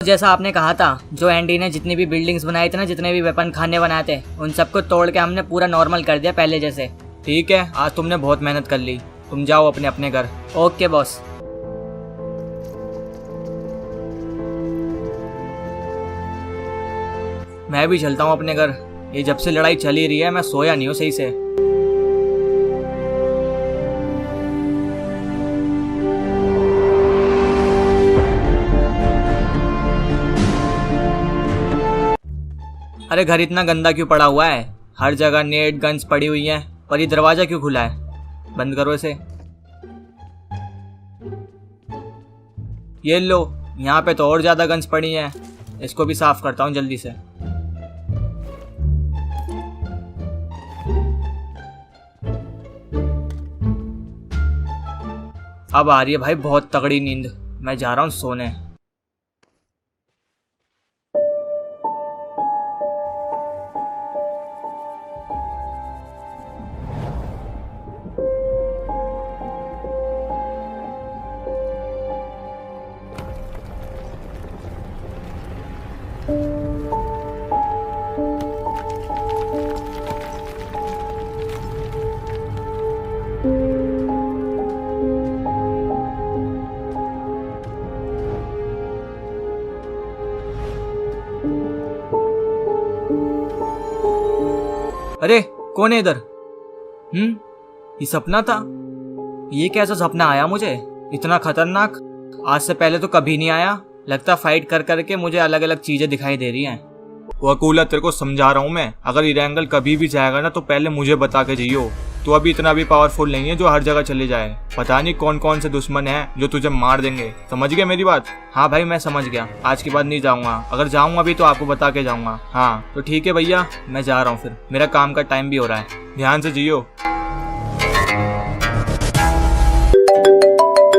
जैसा आपने कहा था, जो एंडी ने जितनी भी बिल्डिंग्स बनाई थी ना, जितने भी वेपन खाने बनाए थे, उन सबको तोड़ के हमने पूरा नॉर्मल कर दिया पहले जैसे। ठीक है, आज तुमने बहुत मेहनत कर ली, तुम जाओ अपने अपने घर। Okay boss. मैं भी चलता हूँ अपने घर। ये जब से लड़ाई चली रही है मैं सोया नहीं हूँ सही से। अरे घर इतना गंदा क्यों पड़ा हुआ है? हर जगह नेट गन्स पड़ी हुई हैं, पर ये दरवाजा क्यों खुला है? बंद करो इसे। ये लो, यहाँ पे तो और ज्यादा गन्स पड़ी हैं। इसको भी साफ करता हूँ जल्दी से। अब आ रही है भाई बहुत तगड़ी नींद। मैं जा रहा हूँ सोने। अरे कौन है इधर? ये सपना था? ये कैसा सपना आया मुझे, इतना खतरनाक? आज से पहले तो कभी नहीं आया। लगता फाइट कर करके मुझे अलग अलग चीजें दिखाई दे रही हैं। वो अकूला, तेरे को समझा रहा हूँ मैं, अगर इरेंगल कभी भी जाएगा ना तो पहले मुझे बता के जाइयो। तू अभी इतना भी पावरफुल नहीं है जो हर जगह चले जाए। पता नहीं कौन कौन से दुश्मन हैं जो तुझे मार देंगे। समझ गया मेरी बात? हाँ भाई मैं समझ गया, आज के बाद नहीं जाऊंगा। अगर जाऊंगा भी तो आपको बता के जाऊंगा। हाँ तो ठीक है भैया, मैं जा रहा हूँ फिर, मेरा काम का टाइम भी हो रहा है। ध्यान से जियो।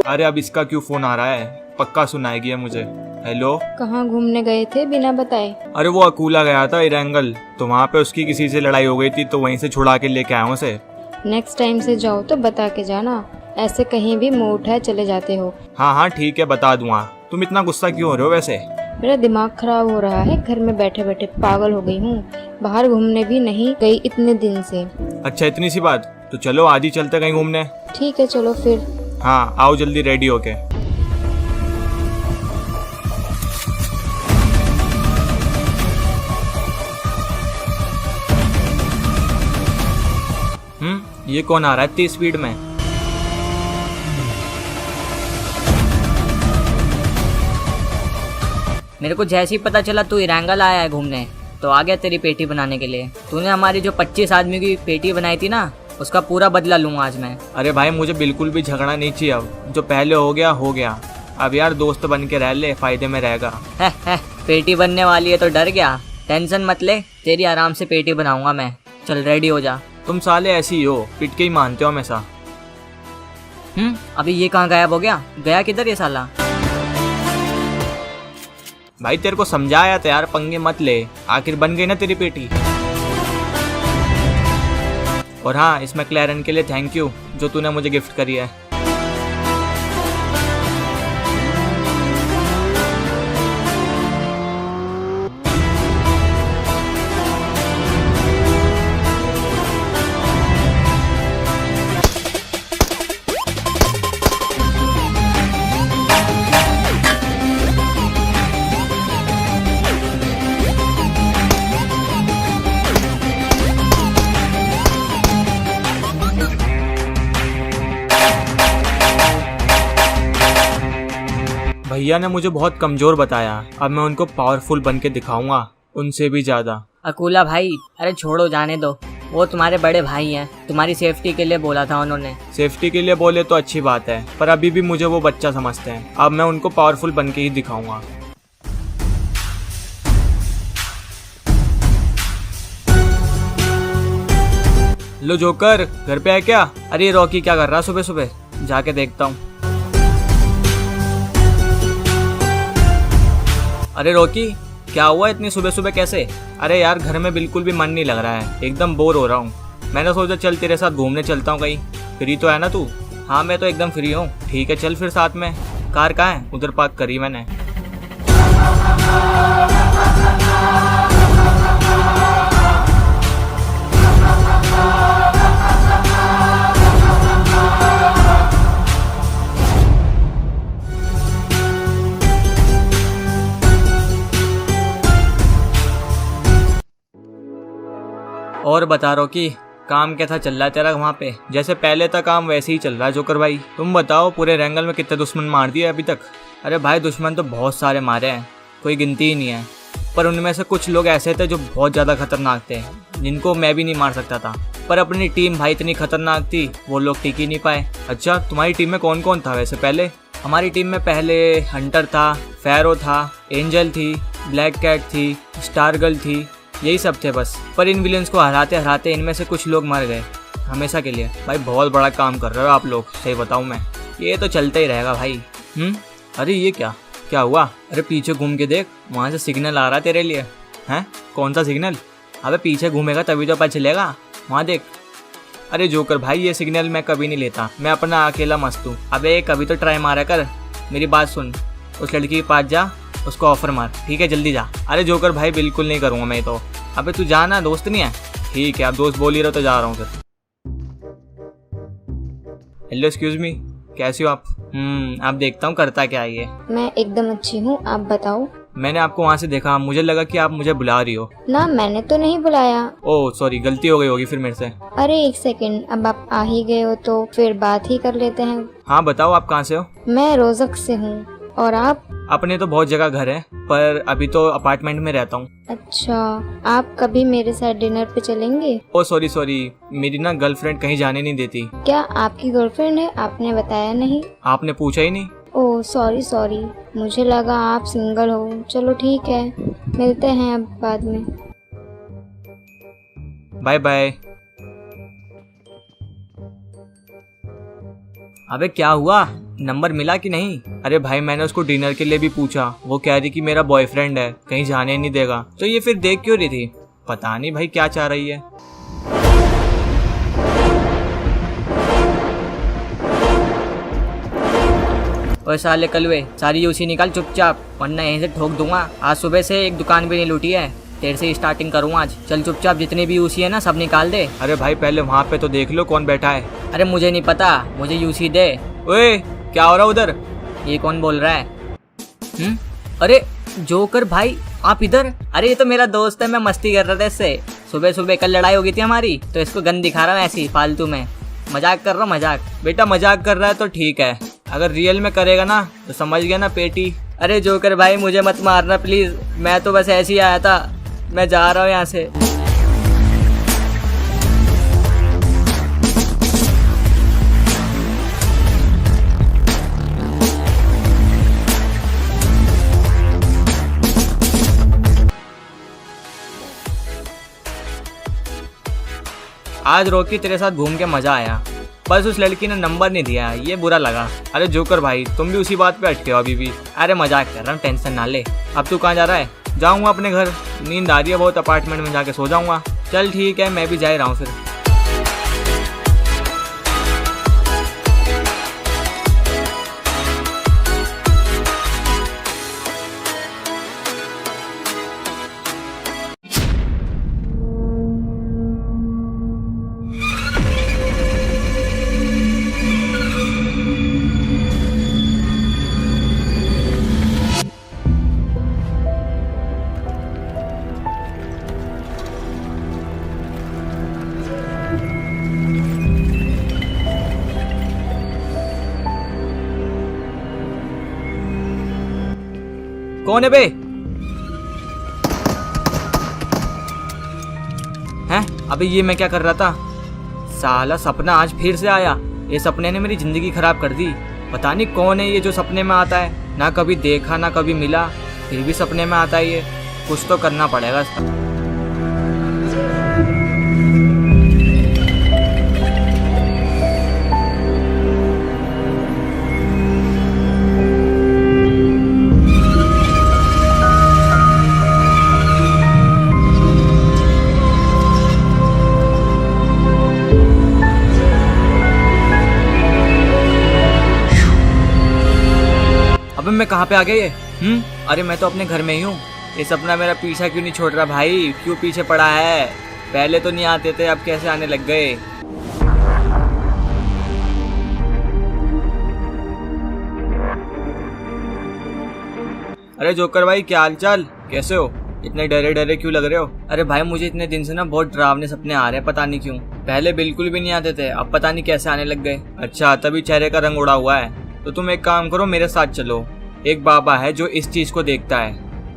अरे अब इसका क्यों फोन आ रहा है? पक्का सुनाएगी है मुझे। हेलो, कहाँ घूमने गए थे बिना बताए? अरे वो अकूला गया था इरेंगल, तो वहाँ पे उसकी किसी से लड़ाई हो गई थी, तो वहीं से छुड़ा के लेके आया हूँ उसे। नेक्स्ट टाइम से जाओ तो बता के जाना, ऐसे कहीं भी मुंह उठाए चले जाते हो। हाँ हाँ ठीक है, बता दूंगा। तुम इतना गुस्सा क्यों हो रहे हो वैसे? मेरा दिमाग खराब हो रहा है, घर में बैठे बैठे पागल हो गई हूँ। बाहर घूमने भी नहीं गई इतने दिन से। अच्छा इतनी सी बात, तो चलो आज ही चलते कहीं घूमने। ठीक है चलो फिर। हाँ आओ जल्दी रेडी होके। ये कौन आ रहा है इतनी स्पीड में? मेरे को जैसे ही पता चला तू इरेंगल आया है घूमने, तो आ गया तेरी पेटी बनाने के लिए। तूने हमारी जो 25 आदमी की पेटी बनाई थी ना, उसका पूरा बदला लूंगा आज मैं। अरे भाई मुझे बिल्कुल भी झगड़ा नहीं चाहिए। अब जो पहले हो गया हो गया। अब यार दोस्त बन के रह ले, फायदे में रहेगा। पेटी बनने वाली है तो डर गया? टेंशन मत ले, तेरी आराम से पेटी बनाऊंगा मैं। चल रेडी हो जा। तुम साले ऐसी हो, पिट के ही मानते हो हमेशा। अभी ये कहाँ गायब हो गया? गया किधर ये साला? भाई तेरे को समझाया था यार, पंगे मत ले। आखिर बन गई ना तेरी पेटी। और हाँ, इस मैक्लेरन के लिए थैंक यू जो तूने मुझे गिफ्ट करी है। भैया ने मुझे बहुत कमजोर बताया, अब मैं उनको पावरफुल बन के दिखाऊंगा, उनसे भी ज्यादा। अकूला भाई, अरे छोड़ो जाने दो, वो तुम्हारे बड़े भाई हैं, तुम्हारी सेफ्टी के लिए बोला था उन्होंने। सेफ्टी के लिए बोले तो अच्छी बात है, पर अभी भी मुझे वो बच्चा समझते हैं। अब मैं उनको पावरफुल बन के ही दिखाऊंगा। लो जोकर, घर पे है क्या? अरे रॉकी क्या कर रहा है सुबह सुबह? जाके देखता हूँ। अरे रॉकी, क्या हुआ इतनी सुबह सुबह कैसे? अरे यार घर में बिल्कुल भी मन नहीं लग रहा है, एकदम बोर हो रहा हूँ। मैंने सोचा चल तेरे साथ घूमने चलता हूँ कहीं। फ्री तो है ना तू? हाँ मैं तो एकदम फ्री हूँ। ठीक है चल फिर साथ में। कार कहाँ है? उधर पार्क करी मैंने। और बता रहा कि काम कैसा चल रहा है तेरा वहाँ पे? जैसे पहले था काम वैसे ही चल रहा है जोकर भाई। तुम बताओ पूरे रैंगल में कितने दुश्मन मार दिए अभी तक? अरे भाई दुश्मन तो बहुत सारे मारे हैं, कोई गिनती ही नहीं है, पर उनमें से कुछ लोग ऐसे थे जो बहुत ज़्यादा खतरनाक थे, जिनको मैं भी नहीं मार सकता था। पर अपनी टीम भाई इतनी खतरनाक थी, वो लोग टिक ही नहीं पाए। अच्छा, तुम्हारी टीम में कौन कौन था वैसे पहले? हमारी टीम में पहले हंटर था, फैरो था, एंजल थी, ब्लैक कैट थी, स्टार गर्ल थी, यही सब थे बस। पर इन विलियंस को हराते हराते इनमें से कुछ लोग मर गए हमेशा के लिए। भाई बहुत बड़ा काम कर रहे हो आप लोग, सही बताऊँ मैं। ये तो चलता ही रहेगा भाई। अरे ये क्या हुआ? अरे पीछे घूम के देख, वहाँ से सिग्नल आ रहा है तेरे लिए। हैं? कौन सा सिग्नल? अबे पीछे घूमेगा तभी तो पता चलेगा, वहाँ देख। अरे जोकर भाई ये सिग्नल मैं कभी नहीं लेता, मैं अपना अकेला मस्त हूँ। अबे कभी तो ट्राई मारा कर, मेरी बात सुन, उस लड़की के पास जा, उसको ऑफर मार, ठीक है? जल्दी जा। अरे जोकर भाई बिल्कुल नहीं करूँगा मैं तो। अबे तू जाना, दोस्त नहीं है? ठीक है, आप दोस्त बोल ही रहे हो तो जा रहा हूँ फिर। हेलो एक्सक्यूज मी, कैसी हो आप? आप देखता हूँ करता क्या है ये। मैं एकदम अच्छी हूँ, आप बताओ। मैंने आपको वहाँ से देखा, मुझे लगा कि आप मुझे बुला रही हो। ना, मैंने तो नहीं बुलाया। ओह सॉरी, गलती हो गई होगी फिर मेरे से। अरे एक सेकंड, अब आप आ ही गए हो तो फिर बात ही कर लेते हैं। हाँ बताओ, आप कहाँ से हो? मैं रोजक से हूँ, और आप? अपने तो बहुत जगह घर है, पर अभी तो अपार्टमेंट में रहता हूँ। अच्छा, आप कभी मेरे साथ डिनर पे चलेंगे? ओह सॉरी, मेरी ना गर्लफ्रेंड कहीं जाने नहीं देती। क्या आपकी गर्लफ्रेंड है? आपने बताया नहीं। आपने पूछा ही नहीं। ओह सॉरी, मुझे लगा आप सिंगल हो। चलो ठीक है, मिलते हैं अब बाद में। Bye bye. अबे क्या हुआ, नंबर मिला कि नहीं? अरे भाई मैंने उसको डिनर के लिए भी पूछा, वो कह रही कि मेरा बॉयफ्रेंड है, कहीं जाने नहीं देगा। तो ये फिर देख क्यों रही थी? पता नहीं भाई क्या चाह रही है। और साले कलवे, सारी यूसी निकाल चुपचाप, वरना यहीं से ठोक दूंगा। आज सुबह से एक दुकान भी नहीं लूटी है, तेरे से स्टार्टिंग करूँ आज। चल चुपचाप, जितनी भी यूसी है ना सब निकाल दे। अरे भाई पहले वहाँ पे तो देख लो कौन बैठा है। अरे मुझे नहीं पता, मुझे यूसी दे। ओए क्या हो रहा उधर? ये कौन बोल रहा है? अरे जोकर भाई आप इधर? अरे ये तो मेरा दोस्त है, मैं मस्ती कर रहा था इससे। सुबह सुबह कल लड़ाई हो गई थी हमारी, तो इसको गन दिखा रहा हूँ ऐसे ही फालतू में। मजाक कर रहा हूँ, मजाक। बेटा मजाक कर रहा है तो ठीक है, अगर रियल में करेगा ना तो समझ गया ना पेटी। अरे जोकर भाई मुझे मत मारना प्लीज, मैं तो बस ऐसे ही आया था, मैं जा रहा हूँ यहाँ से। आज रॉकी तेरे साथ घूम के मजा आया, बस उस लड़की ने नंबर नहीं दिया, ये बुरा लगा। अरे जोकर भाई तुम भी उसी बात पे अटके हो अभी भी। अरे मजाक कर रहा हूँ, टेंशन ना ले। अब तू कहाँ जा रहा है? जाऊँगा अपने घर, नींद आ रही है बहुत, अपार्टमेंट में जाके सो जाऊँगा। चल ठीक है, मैं भी जा रहा हूँ फिर। कौन है बे? हैं? अबे ये मैं क्या कर रहा था? साला सपना आज फिर से आया। ये सपने ने मेरी जिंदगी खराब कर दी। पता नहीं कौन है ये जो सपने में आता है, ना कभी देखा ना कभी मिला, फिर भी सपने में आता है ये। कुछ तो करना पड़ेगा इसका। अबे मैं कहाँ पे आ गया ये? अरे मैं तो अपने घर में ही हूँ। ये सपना मेरा पीछा क्यों नहीं छोड़ रहा भाई? क्यों पीछे पड़ा है? पहले तो नहीं आते थे, अब कैसे आने लग गए? अरे जोकर भाई क्या हाल चाल, कैसे हो? इतने डरे डरे क्यों लग रहे हो? अरे भाई मुझे इतने दिन से ना बहुत डरावने सपने आ रहे हैं, पता नहीं क्यों। पहले बिल्कुल भी नहीं आते थे, अब पता नहीं कैसे आने लग गए। अच्छा तभी चेहरे का रंग उड़ा हुआ है। तो तुम एक काम करो, मेरे साथ चलो। एक बाबा है जो इस चीज को देखता है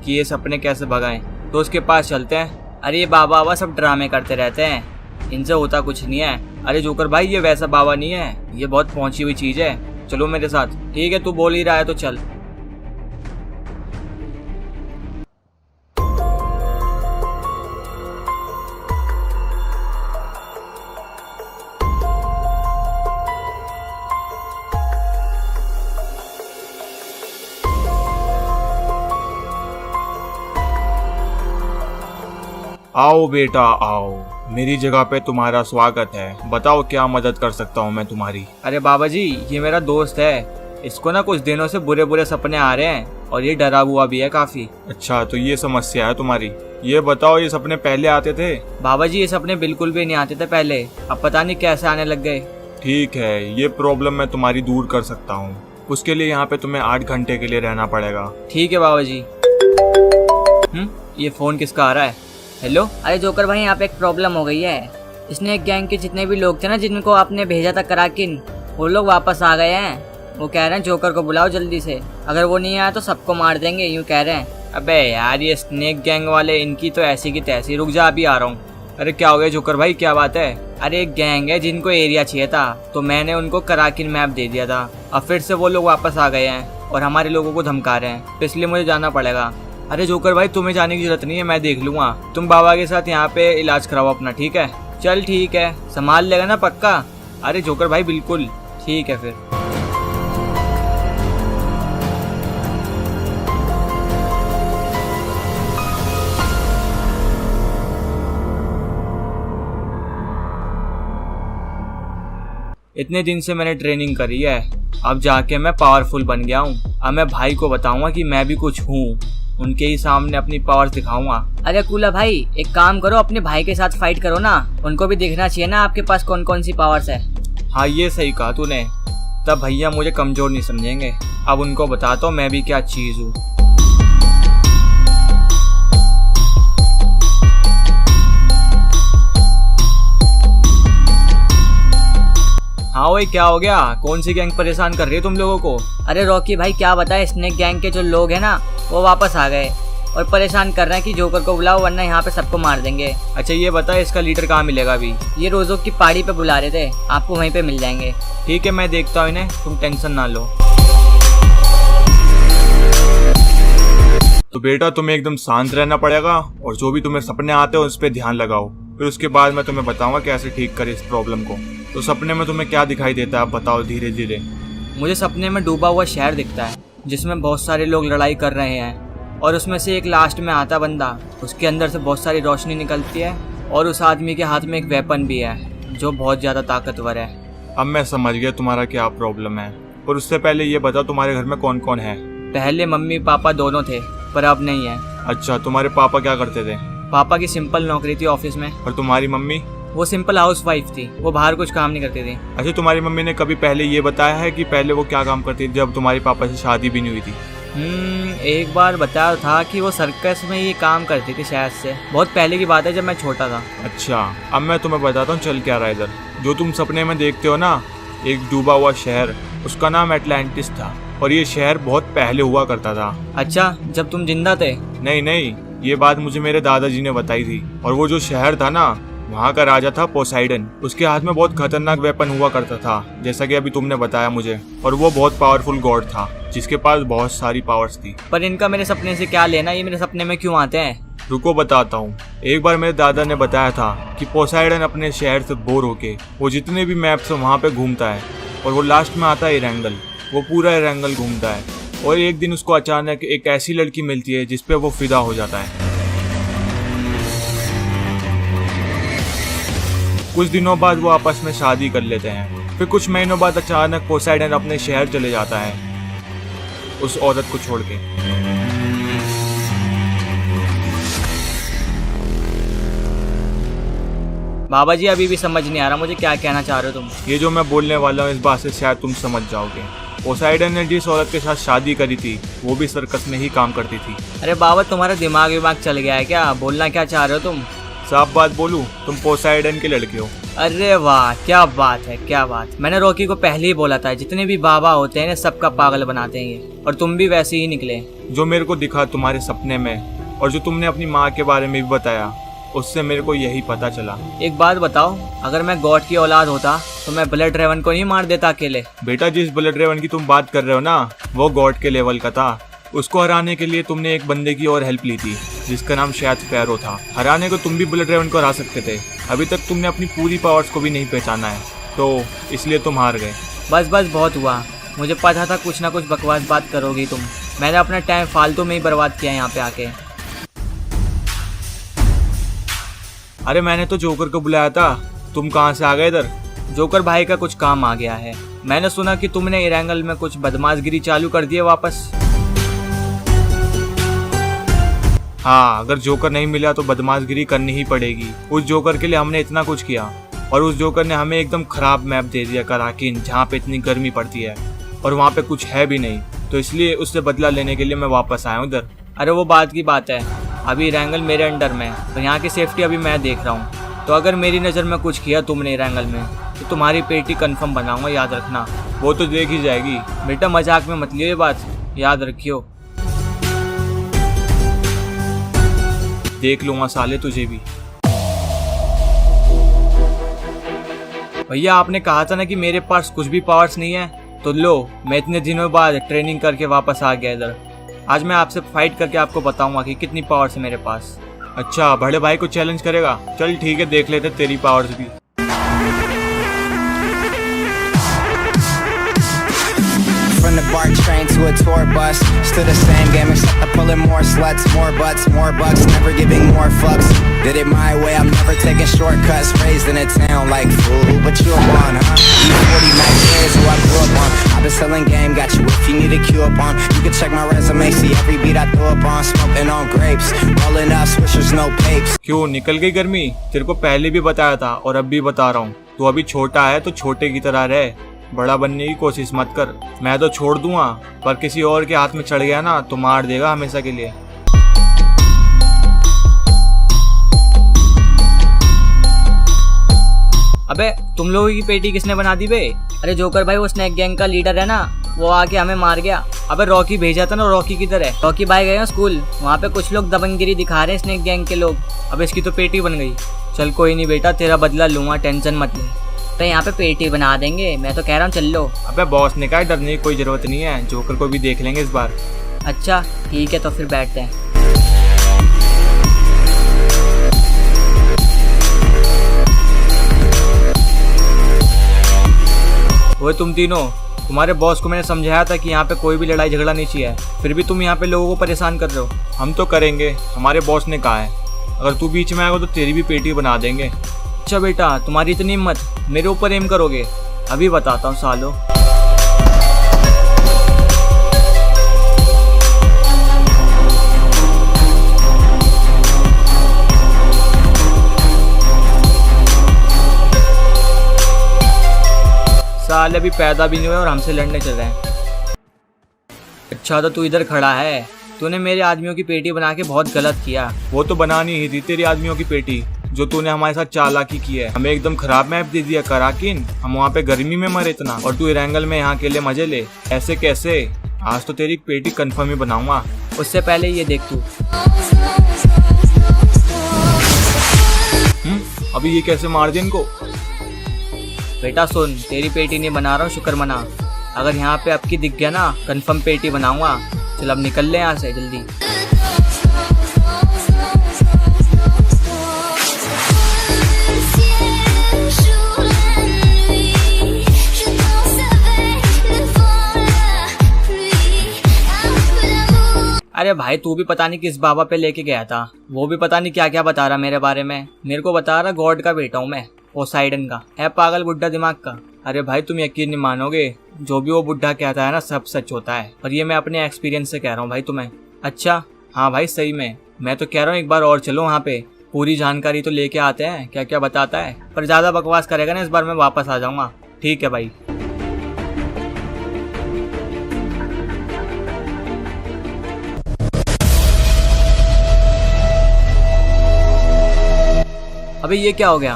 कि ये सपने कैसे भगाएं, तो उसके पास चलते हैं। अरे ये बाबा सब ड्रामे करते रहते हैं, इनसे होता कुछ नहीं है। अरे जोकर भाई ये वैसा बाबा नहीं है, ये बहुत पहुंची हुई चीज है, चलो मेरे साथ। ठीक है तू बोल ही रहा है तो चल। आओ बेटा आओ, मेरी जगह पे तुम्हारा स्वागत है। बताओ क्या मदद कर सकता हूँ मैं तुम्हारी। अरे बाबा जी ये मेरा दोस्त है, इसको ना कुछ दिनों से बुरे बुरे सपने आ रहे हैं और ये डरा हुआ भी है काफी। अच्छा तो ये समस्या है तुम्हारी। ये बताओ ये सपने पहले आते थे? बाबा जी ये सपने बिल्कुल भी नहीं आते थे पहले, अब पता नहीं कैसे आने लग गए। ठीक है, ये प्रॉब्लम मैं तुम्हारी दूर कर सकता हूँ। उसके लिए यहाँ पे तुम्हें 8 घंटे के लिए रहना पड़ेगा। ठीक है बाबा जी। ये फोन किसका आ रहा है? हेलो। अरे जोकर भाई यहाँ पे एक प्रॉब्लम हो गई है। इसने एक गैंग के जितने भी लोग थे ना जिनको आपने भेजा था कराकिन, वो लोग वापस आ गए हैं। वो कह रहे हैं जोकर को बुलाओ जल्दी से, अगर वो नहीं आया तो सबको मार देंगे, यूँ कह रहे हैं। अबे यार ये स्नेक गैंग वाले, इनकी तो ऐसी की तैसी। रुक जा अभी आ रहा हूँ। अरे क्या हो गया जोकर भाई, क्या बात है? अरे एक गैंग है जिनको एरिया चाहिए था, तो मैंने उनको कराकिन मैप दे दिया था। अब फिर से वो लोग वापस आ गए हैं और हमारे लोगों को धमका रहे हैं, तो इसलिए मुझे जाना पड़ेगा। अरे जोकर भाई तुम्हें जाने की जरूरत नहीं है, मैं देख लूंगा। तुम बाबा के साथ यहाँ पे इलाज कराओ अपना, ठीक है? चल ठीक है, संभाल लेगा ना पक्का? अरे जोकर भाई बिल्कुल ठीक है फिर। इतने दिन से मैंने ट्रेनिंग करी है, अब जाके मैं पावरफुल बन गया हूँ। अब मैं भाई को बताऊंगा कि मैं भी कुछ हूँ, उनके ही सामने अपनी पावर्स दिखाऊंगा। अरे कूला भाई एक काम करो, अपने भाई के साथ फाइट करो ना, उनको भी देखना चाहिए ना आपके पास कौन कौन सी पावर्स है। हाँ ये सही कहा तूने, तब भैया मुझे कमजोर नहीं समझेंगे। अब उनको बताता हूँ मैं भी क्या चीज हूँ। हाँ ओए क्या हो गया, कौन सी गैंग परेशान कर रही है तुम लोगों को? अरे रॉकी भाई क्या बताए, स्नेक गैंग के जो लोग हैं ना वो वापस आ गए और परेशान कर रहे हैं कि जोकर को बुलाओ वरना यहाँ पे सबको मार देंगे। अच्छा ये बता इसका लीडर कहाँ मिलेगा अभी? ये रोजो की पहाड़ी पे बुला रहे थे, आपको वहीं पे मिल जाएंगे। ठीक है मैं देखता हूँ इन्हें, तुम टेंशन ना लो। तो बेटा तुम्हें एकदम शांत रहना पड़ेगा और जो भी तुम्हें सपने आते हो उस पर ध्यान लगाओ। फिर उसके बाद मैं तुम्हें बताऊंगा कैसे ठीक करे इस प्रॉब्लम को। तो सपने में तुम्हें क्या दिखाई देता है आप बताओ धीरे धीरे। मुझे सपने में डूबा हुआ शहर दिखता है जिसमें बहुत सारे लोग लड़ाई कर रहे हैं और उसमें से एक लास्ट में आता बंदा, उसके अंदर से बहुत सारी रोशनी निकलती है और उस आदमी के हाथ में एक वेपन भी है जो बहुत ज़्यादा ताकतवर है। अब मैं समझ गया तुम्हारा क्या प्रॉब्लम है, और उससे पहले ये बताओ तुम्हारे घर में कौन कौन है? पहले मम्मी पापा दोनों थे पर अब नहीं है। अच्छा तुम्हारे पापा क्या करते थे? पापा की सिंपल नौकरी थी ऑफिस में। और तुम्हारी मम्मी? वो सिंपल हाउस वाइफ थी, वो बाहर कुछ काम नहीं करती थी। अच्छा तुम्हारी मम्मी ने कभी पहले ये बताया है कि पहले वो क्या काम करती थी जब तुम्हारे पापा से शादी भी नहीं हुई थी? एक बार बताया था कि वो सर्कस में ये काम करती थी शायद से, बहुत पहले की बात है जब मैं छोटा था। अच्छा अब मैं तुम्हें बताता हूँ चल क्या रहा है इधर। जो तुम सपने में देखते हो ना, एक डूबा हुआ शहर, उसका नाम एटलांटिस था और ये शहर बहुत पहले हुआ करता था। अच्छा जब तुम जिंदा थे? नहीं नहीं, ये बात मुझे मेरे दादाजी ने बताई थी। और वो जो शहर था ना, वहाँ का राजा था पोसाइडन। उसके हाथ में बहुत खतरनाक वेपन हुआ करता था जैसा कि अभी तुमने बताया मुझे, और वो बहुत पावरफुल गॉड था जिसके पास बहुत सारी पावर्स थी। पर इनका मेरे सपने से क्या लेना, ये मेरे सपने में क्यों आते हैं? रुको बताता हूँ। एक बार मेरे दादा ने बताया था कि पोसाइडन अपने शहर से बोर होके वो जितने भी मैप्स है वहाँ पे घूमता है और वो लास्ट में आता है एरेंगल। वो पूरा एरेंगल घूमता है और एक दिन उसको अचानक एक ऐसी लड़की मिलती है जिसपे वो फिदा हो जाता है। कुछ दिनों बाद वो आपस में शादी कर लेते हैं। फिर कुछ महीनों बाद अचानक पोसाइडन अपने शहर चले जाता है उस औरत को छोड़ के। बाबा जी अभी भी समझ नहीं आ रहा मुझे क्या कहना चाह रहे हो तुम। ये जो मैं बोलने वाला हूँ इस बात से शायद तुम समझ जाओगे। पोसाइडन ने जिस औरत के साथ शादी करी थी वो भी सर्कस में ही काम करती थी। अरे बाबा, तुम्हारा दिमाग विमाग चल गया है क्या? बोलना क्या चाह रहे हो तुम? साफ बात बोलूं, तुम पोसाइडन के लड़के हो। अरे वाह, क्या बात है, क्या बात। मैंने रॉकी को पहले ही बोला था, जितने भी बाबा होते हैं ना सबका पागल बनाते हैं ये, और तुम भी वैसे ही निकले। जो मेरे को दिखा तुम्हारे सपने में और जो तुमने अपनी माँ के बारे में भी बताया, उससे मेरे को यही पता चला। एक बात बताओ, अगर मैं गॉड की औलाद होता तो मैं ब्लड ड्रैगन को नहीं मार देता अकेले? बेटा, जिस ब्लड ड्रैगन की तुम बात कर रहे हो ना, वो गॉड के लेवल का था। उसको हराने के लिए तुमने एक बंदे की और हेल्प ली थी जिसका नाम शायद स्पैरो था। हराने को तुम भी ब्लड ड्रैगन को हरा सकते थे। अभी तक तुमने अपनी पूरी पावर्स को भी नहीं पहचाना है, तो इसलिए तुम हार गए। बस बस, बहुत हुआ। मुझे पता था कुछ ना कुछ बकवास बात करोगी तुम। मैंने अपना टाइम फालतू में ही बर्बाद किया यहाँ पे आके। अरे मैंने तो जोकर को बुलाया था, तुम कहाँ से आ गए इधर? जोकर भाई का कुछ काम आ गया है। मैंने सुना कि तुमने इरेंगल में कुछ बदमाशगिरी चालू कर दी है वापस। हाँ, अगर जोकर नहीं मिला तो बदमाशगिरी करनी ही पड़ेगी। उस जोकर के लिए हमने इतना कुछ किया और उस जोकर ने हमें एकदम खराब मैप दे दिया कराकिन, जहाँ पे इतनी गर्मी पड़ती है और वहाँ पे कुछ है भी नहीं, तो इसलिए उससे बदला लेने के लिए मैं वापस आया हूँ इधर। अरे वो बात की बात है, अभी इरेंगल मेरे अंडर में है, तो यहाँ की सेफ्टी अभी मैं देख रहा हूँ। तो अगर मेरी नज़र में कुछ किया तुमने इरेंगल में तो तुम्हारी पेटी कंफर्म बनाऊंगा, याद रखना। वो तो देख ही जाएगी। बेटा मजाक में मत लियो ये बात, याद रखियो। देख लूंगा साले तुझे भी। भैया आपने कहा था ना कि मेरे पास कुछ भी पावर्स नहीं है, तो लो मैं इतने दिनों बाद ट्रेनिंग करके वापस आ गया इधर। आज मैं आपसे फाइट करके आपको बताऊंगा कि कितनी पावर्स है मेरे पास। अच्छा, बड़े भाई को चैलेंज करेगा? चल ठीक है, देख लेते तेरी पावर्स भी। From the BART train to a tour bus, still the same game except I'm pulling more sluts, more butts, more bucks, never giving more fucks. Did it my way, I'm never taking shortcuts. Raised in a town like fool, but you're one, huh? E40 Max Air's who I grew up on. I've been selling game, got you if you need a cue up on. You can check my resume, see every beat I throw up on. Smoking on grapes, rolling up swishers, no papes. क्यों निकल गई गर्मी? तेरे को पहले भी बताया था और अब भी बता रहा हूँ, तू अभी छोटा है तो छोटे की तरह रहे, बड़ा बनने की कोशिश मत कर। मैं तो छोड़ दूंगा, पर किसी और के हाथ में चढ़ गया ना तो मार देगा हमेशा के लिए। अबे तुम लोगों की पेटी किसने बना दी बे? अरे जोकर भाई, वो स्नैक गैंग का लीडर है ना, वो आके हमें मार गया। अबे रॉकी भेजा था ना, रॉकी किधर है? रॉकी भाई गए ना स्कूल, वहाँ पे कुछ लोग दबंगगिरी दिखा रहे हैं स्नैक गैंग के लोग। अब इसकी तो पेटी बन गई। चल कोई नहीं बेटा, तेरा बदला लूंगा, टेंशन मत ले। तो यहाँ पे पेटी बना देंगे, मैं तो कह रहा हूँ चल लो। अबे बॉस ने कहा डरने की कोई जरूरत नहीं है, जोकर को भी देख लेंगे इस बार। अच्छा ठीक है, तो फिर बैठते हैं। वो तुम तीनों, तुम्हारे बॉस को मैंने समझाया था कि यहाँ पे कोई भी लड़ाई झगड़ा नहीं चाहिए, फिर भी तुम यहाँ पे लोगों को परेशान कर रहे हो। हम तो करेंगे, हमारे बॉस ने कहा है। अगर तू बीच में आएगा तो तेरी भी पेटी बना देंगे। अच्छा बेटा, तुम्हारी इतनी हिम्मत, मेरे ऊपर एम करोगे? अभी बताता हूँ सालो। साले अभी पैदा भी नहीं हुए और हमसे लड़ने चल रहे हैं। अच्छा तो तू इधर खड़ा है, तूने मेरे आदमियों की पेटी बना के बहुत गलत किया। वो तो बनानी ही थी तेरी आदमियों की पेटी, जो तूने हमारे साथ चालाकी की है। हमें एकदम खराब मैप दे दिया कराकिन, हम वहाँ पे गर्मी में मरे इतना, और तू इरेंगल में यहाँ के लिए मजे ले। ऐसे कैसे? आज तो तेरी पेटी कंफर्म ही बनाऊंगा। उससे पहले ये देख तू। अभी ये कैसे मार दे इनको? बेटा सुन, तेरी पेटी नहीं बना रहा हूँ, शुक्र मना। अगर यहाँ पे आपकी दिख गया ना, कंफर्म पेटी बनाऊंगा। चल अब निकल ले यहाँ से जल्दी। अरे भाई, तू भी पता नहीं किस बाबा पे लेके गया था, वो भी पता नहीं क्या क्या बता रहा मेरे बारे में। मेरे को बता रहा गॉड का बेटा हूँ मैं, पोसाइडन का है, पागल बुड्ढा दिमाग का। अरे भाई तुम यकीन नहीं मानोगे, जो भी वो बुड्ढा कहता है ना सब सच होता है, और ये मैं अपने एक्सपीरियंस से कह रहा हूँ भाई तुम्हें। अच्छा हाँ भाई सही में, मैं तो कह रहा हूँ एक बार और चलो वहाँ पे, पूरी जानकारी तो लेके आते हैं क्या क्या बताता है। पर ज़्यादा बकवास करेगा ना इस बार मैं वापस आ जाऊँगा। ठीक है भाई। अबे ये क्या हो गया?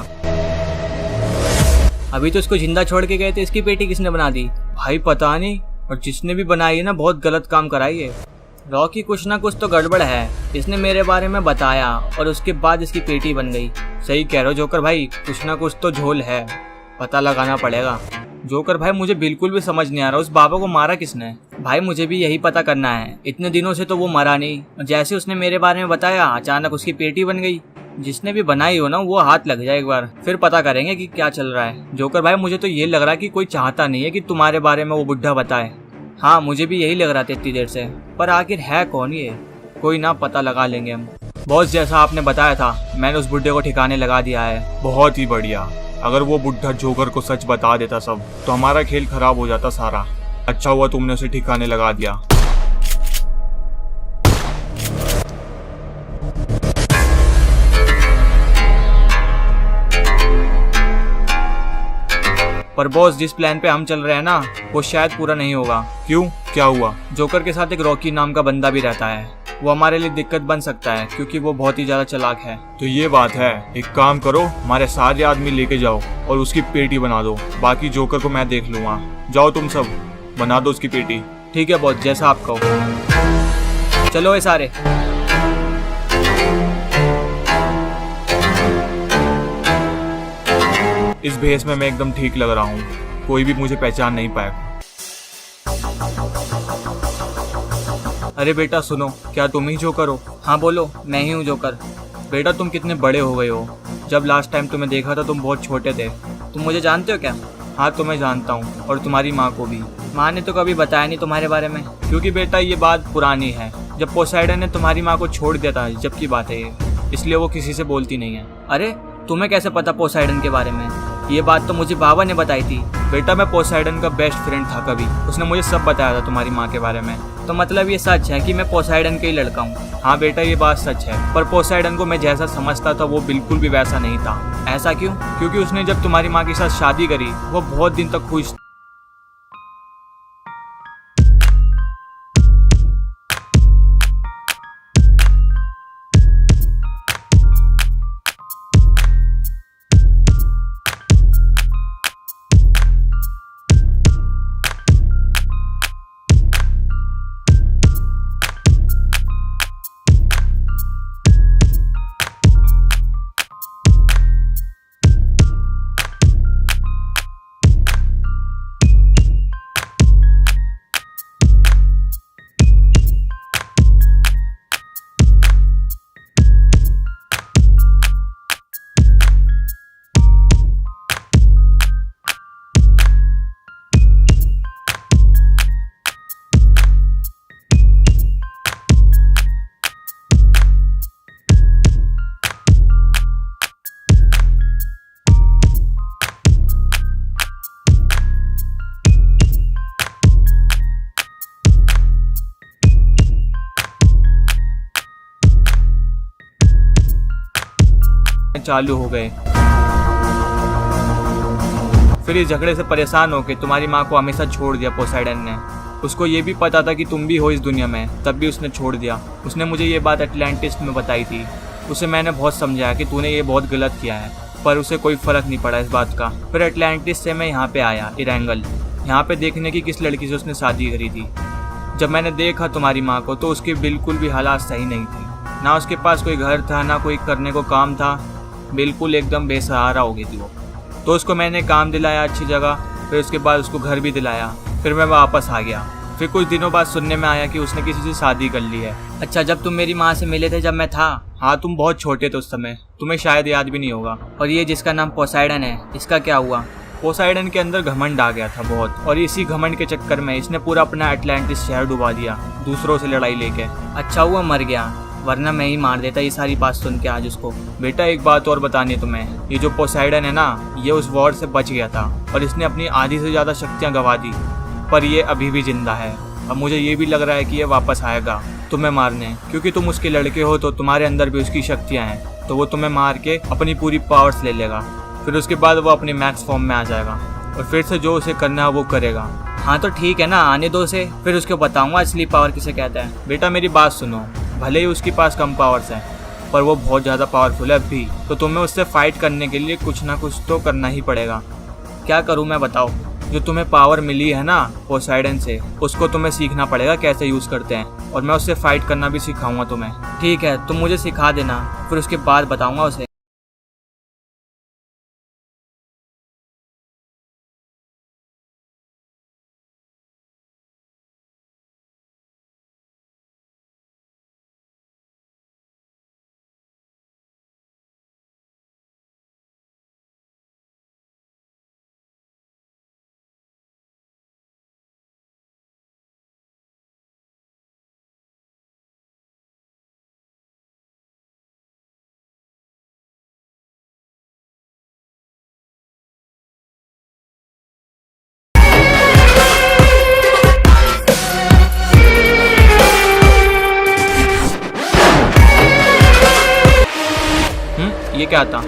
अभी तो इसको जिंदा छोड़ के गए थे, इसकी पेटी किसने बना दी? भाई पता नहीं, और जिसने भी बनाई है ना बहुत गलत काम कराई है। रॉकी कुछ ना कुछ तो गड़बड़ है, इसने मेरे बारे में बताया और उसके बाद इसकी पेटी बन गई। सही कह रहे हो जोकर भाई, कुछ ना कुछ तो झोल है, पता लगाना पड़ेगा। जोकर भाई मुझे बिल्कुल भी समझ नहीं आ रहा उस बाबा को मारा किसने। भाई मुझे भी यही पता करना है, इतने दिनों से तो वो मरा नहीं। जैसे उसने मेरे बारे में बताया अचानक उसकी पेटी बन गई। जिसने भी बनाई हो ना वो हाथ लग जाए एक बार, फिर पता करेंगे कि क्या चल रहा है। जोकर भाई मुझे तो ये लग रहा है कि कोई चाहता नहीं है कि तुम्हारे बारे में वो बुढ़ा बताए। हाँ मुझे भी यही लग रहा था इतनी देर से, पर आखिर है कौन ये? कोई ना पता लगा लेंगे हम। बॉस जैसा आपने बताया था मैंने उस बुढ़े को ठिकाने लगा दिया है। बहुत ही बढ़िया। अगर वो बुढ़ा जोकर को सच बता देता सब, तो हमारा खेल खराब हो जाता सारा। अच्छा हुआ तुमने उसे ठिकाने लगा दिया। पर बॉस जिस प्लान पे हम चल रहे हैं ना वो शायद पूरा नहीं होगा। क्यों, क्या हुआ? जोकर के साथ एक रॉकी नाम का बंदा भी रहता है, वो हमारे लिए दिक्कत बन सकता है क्योंकि वो बहुत ही ज्यादा चालाक है। तो ये बात है, एक काम करो हमारे सारे आदमी लेके जाओ और उसकी पेटी बना दो, बाकी जोकर को मैं देख लूंगा। जाओ तुम सब बना दो उसकी पेटी। ठीक है बॉस, जैसा आप कहो। चलो ये सारे। इस भेस में मैं एकदम ठीक लग रहा हूँ, कोई भी मुझे पहचान नहीं पाएगा। अरे बेटा सुनो, क्या तुम ही जोकर हो? हाँ बोलो, मैं ही हूँ जोकर। बेटा तुम कितने बड़े हो गए हो, जब लास्ट टाइम तुम्हें देखा था तुम बहुत छोटे थे। तुम मुझे जानते हो क्या? हाँ तो मैं जानता हूँ, और तुम्हारी माँ को भी। माँ ने तो कभी बताया नहीं तुम्हारे बारे में। क्योंकि बेटा ये बात पुरानी है, जब पोसाइडन ने तुम्हारी माँ को छोड़ दिया था जब की बात है ये, इसलिए वो किसी से बोलती नहीं है। अरे तुम्हें कैसे पता पोसाइडन के बारे में? ये बात तो मुझे बाबा ने बताई थी। बेटा मैं पोसाइडन का बेस्ट फ्रेंड था कभी, उसने मुझे सब बताया था तुम्हारी माँ के बारे में। तो मतलब ये सच है कि मैं पोसाइडन का ही लड़का हूँ? हाँ बेटा ये बात सच है, पर पोसाइडन को मैं जैसा समझता था वो बिल्कुल भी वैसा नहीं था। ऐसा क्यों? क्योंकि उसने जब तुम्हारी माँ के साथ शादी करी वो बहुत दिन तक खुश। चालू हो गए। फिर इस झगड़े से परेशान होकर तुम्हारी माँ को हमेशा छोड़ दिया पोसाइडन ने। उसको ये भी पता था कि तुम भी हो इस दुनिया में, तब भी उसने छोड़ दिया। उसने मुझे ये बात अटलांटिस में बताई थी। उसे मैंने बहुत समझाया कि तूने ये बहुत गलत किया है, पर उसे कोई फर्क नहीं पड़ा इस बात का। फिर अटलांटिस से मैं यहाँ पे आया इरेंगल, यहाँ पे देखने की किस लड़की से उसने शादी करी थी। जब मैंने देखा तुम्हारी माँ को तो उसके बिल्कुल भी हालात सही नहीं थे, ना उसके पास कोई घर था ना कोई करने को काम था, बिल्कुल एकदम बेसहारा हो गई थी वो। तो उसको मैंने काम दिलाया अच्छी जगह, फिर उसके बाद उसको घर भी दिलाया। फिर मैं वापस आ गया। फिर कुछ दिनों बाद सुनने में आया कि उसने किसी से शादी कर ली है। अच्छा, जब तुम मेरी माँ से मिले थे जब मैं था? हाँ तुम बहुत छोटे थे उस समय, तुम्हें शायद याद भी नहीं होगा। और ये जिसका नाम पोसाइडन है, इसका क्या हुआ? पोसाइडन के अंदर घमंड आ गया था बहुत, और इसी घमंड के चक्कर में इसने पूरा अपना अटलांटिस शहर डुबा दिया दूसरों से लड़ाई लेके। अच्छा हुआ मर गया, वरना मैं ही मार देता ये सारी बात सुन के आज उसको। बेटा एक बात और बतानी तुम्हें, ये जो पोसाइडन है ना, ये उस वॉर से बच गया था और इसने अपनी आधी से ज्यादा शक्तियां गंवा दी, पर ये अभी भी जिंदा है। अब मुझे ये भी लग रहा है कि ये वापस आएगा तुम्हें मारने, क्योंकि तुम उसके लड़के हो तो तुम्हारे अंदर भी उसकी शक्तियां हैं। तो वो तुम्हें मार के अपनी पूरी पावर्स ले लेगा, फिर उसके बाद वो अपनी मैक्स फॉर्म में आ जाएगा और फिर से जो उसे करना है वो करेगा। हाँ तो ठीक है ना, आने दो उसे, फिर उसको बताऊंगा असली पावर किसे कहता है। बेटा मेरी बात सुनो, भले ही उसके पास कम पावर्स हैं, पर वो बहुत ज़्यादा पावरफुल है अभी, तो तुम्हें उससे फाइट करने के लिए कुछ ना कुछ तो करना ही पड़ेगा। क्या करूँ मैं बताओ? जो तुम्हें पावर मिली है ना पोसाइडन से, उसको तुम्हें सीखना पड़ेगा कैसे यूज़ करते हैं, और मैं उससे फाइट करना भी सिखाऊंगा तुम्हें। ठीक है, तुम मुझे सिखा देना, फिर उसके बाद बताऊंगा उसे। ये क्या था?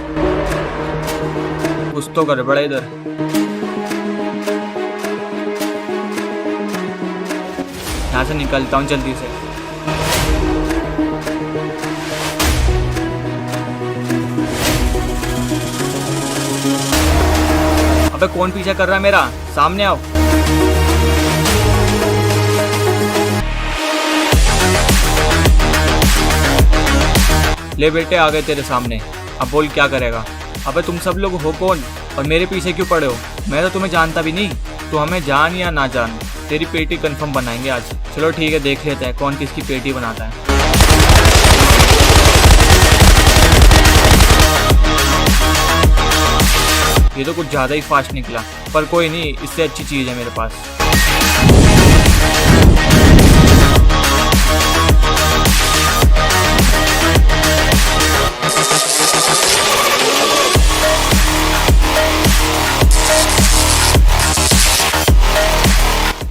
कुछ तो गड़बड़ है इधर। यहाँ से निकलता हूँ जल्दी से। अबे कौन पीछा कर रहा है मेरा? सामने आओ। ले बेटे, आ गए तेरे सामने। अब बोल क्या करेगा? अबे तुम सब लोग हो कौन और मेरे पीछे क्यों पड़े हो? मैं तो तुम्हें जानता भी नहीं। तो हमें जान या ना जान, तेरी पेटी कंफर्म बनाएंगे आज। चलो ठीक है, देख लेते हैं कौन किसकी पेटी बनाता है। ये तो कुछ ज़्यादा ही फास्ट निकला, पर कोई नहीं, इससे अच्छी चीज़ है मेरे पास।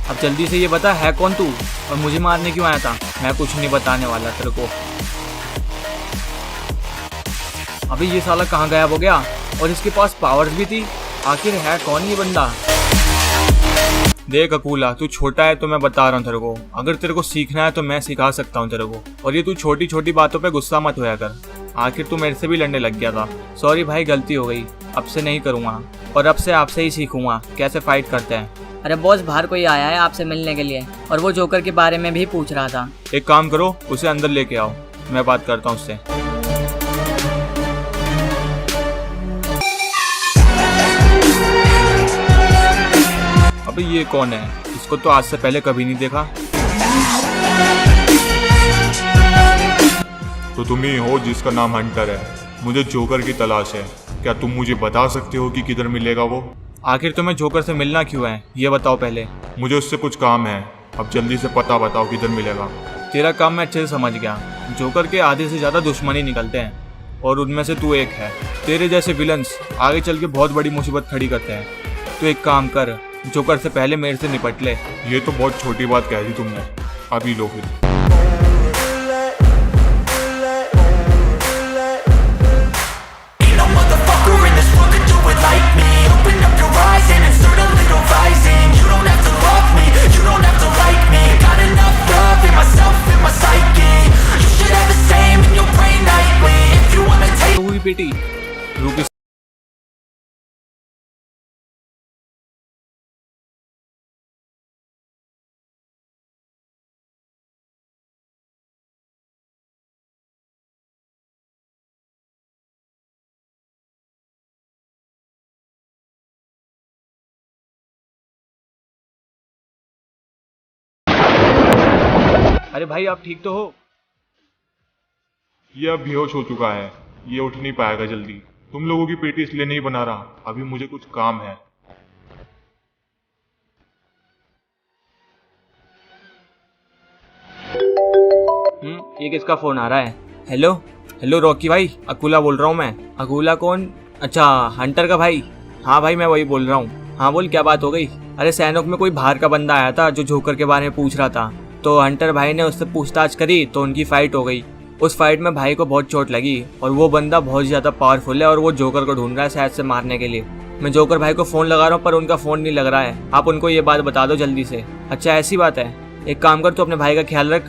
अब जल्दी से ये बता, है कौन तू और मुझे मारने क्यों आया था? मैं कुछ नहीं बताने वाला तेरे को। अभी ये साला कहाँ गायब हो गया? और इसके पास पावर्स भी थी। आखिर है कौन ये बंदा? देख अकूला, तू छोटा है तो मैं बता रहा हूँ तेरे को। अगर तेरे को सीखना है तो मैं सिखा सकता हूँ तेरे को। और ये तू छोटी छोटी बातों पे गुस्सा मत होया कर। आखिर तू मेरे से भी लड़ने लग गया था। सॉरी भाई, गलती हो गई। अब से नहीं करूँगा, और अब से आपसे ही सीखूंगा कैसे फाइट करते हैं। अरे बॉस, बाहर कोई आया है आपसे मिलने के लिए, और वो जोकर के बारे में भी पूछ रहा था। एक काम करो, उसे अंदर लेके आओ, मैं बात करता हूँ उससे। अबे ये कौन है? इसको तो आज से पहले कभी नहीं देखा। तो तुम ही हो जिसका नाम हंटर है। मुझे जोकर की तलाश है। क्या तुम मुझे बता सकते हो कि किधर मिलेगा वो? आखिर तुम्हें जोकर से मिलना क्यों है, ये बताओ पहले। मुझे उससे कुछ काम है। अब जल्दी से पता बताओ किधर मिलेगा। तेरा काम मैं अच्छे से समझ गया। जोकर के आधे से ज़्यादा दुश्मन ही निकलते हैं, और उनमें से तू एक है। तेरे जैसे विलन्स आगे चल के बहुत बड़ी मुसीबत खड़ी करते हैं। तो एक काम कर, जोकर से पहले मेरे से निपट ले। ये तो बहुत छोटी बात कह दी तुमने। अभी लो फिर। बेटी रुक। अरे भाई, आप ठीक तो हो? ये अब बेहोश हो चुका है। ये उठ नहीं पाएगा जल्दी। तुम लोगों की पेटी इसलिए नहीं बना रहा, अभी मुझे कुछ काम है। ये किसका फोन आ रहा है? हेलो हेलो रॉकी भाई, अकूला बोल रहा हूँ मैं। अकूला कौन? अच्छा, हंटर का भाई। हाँ भाई, मैं वही बोल रहा हूँ। हाँ बोल, क्या बात हो गई? अरे सैनोक में कोई बाहर का बंदा आया था जो जोकर के बारे में पूछ रहा था। तो हंटर भाई ने उससे पूछताछ करी तो उनकी फाइट हो गई। उस फाइट में भाई को बहुत चोट लगी, और वो बंदा बहुत ज़्यादा पावरफुल है, और वो जोकर को ढूंढ रहा है शायद से मारने के लिए। मैं जोकर भाई को फ़ोन लगा रहा हूँ, पर उनका फ़ोन नहीं लग रहा है। आप उनको ये बात बता दो जल्दी से। अच्छा ऐसी बात है, एक काम कर, तू अपने भाई का ख्याल रख।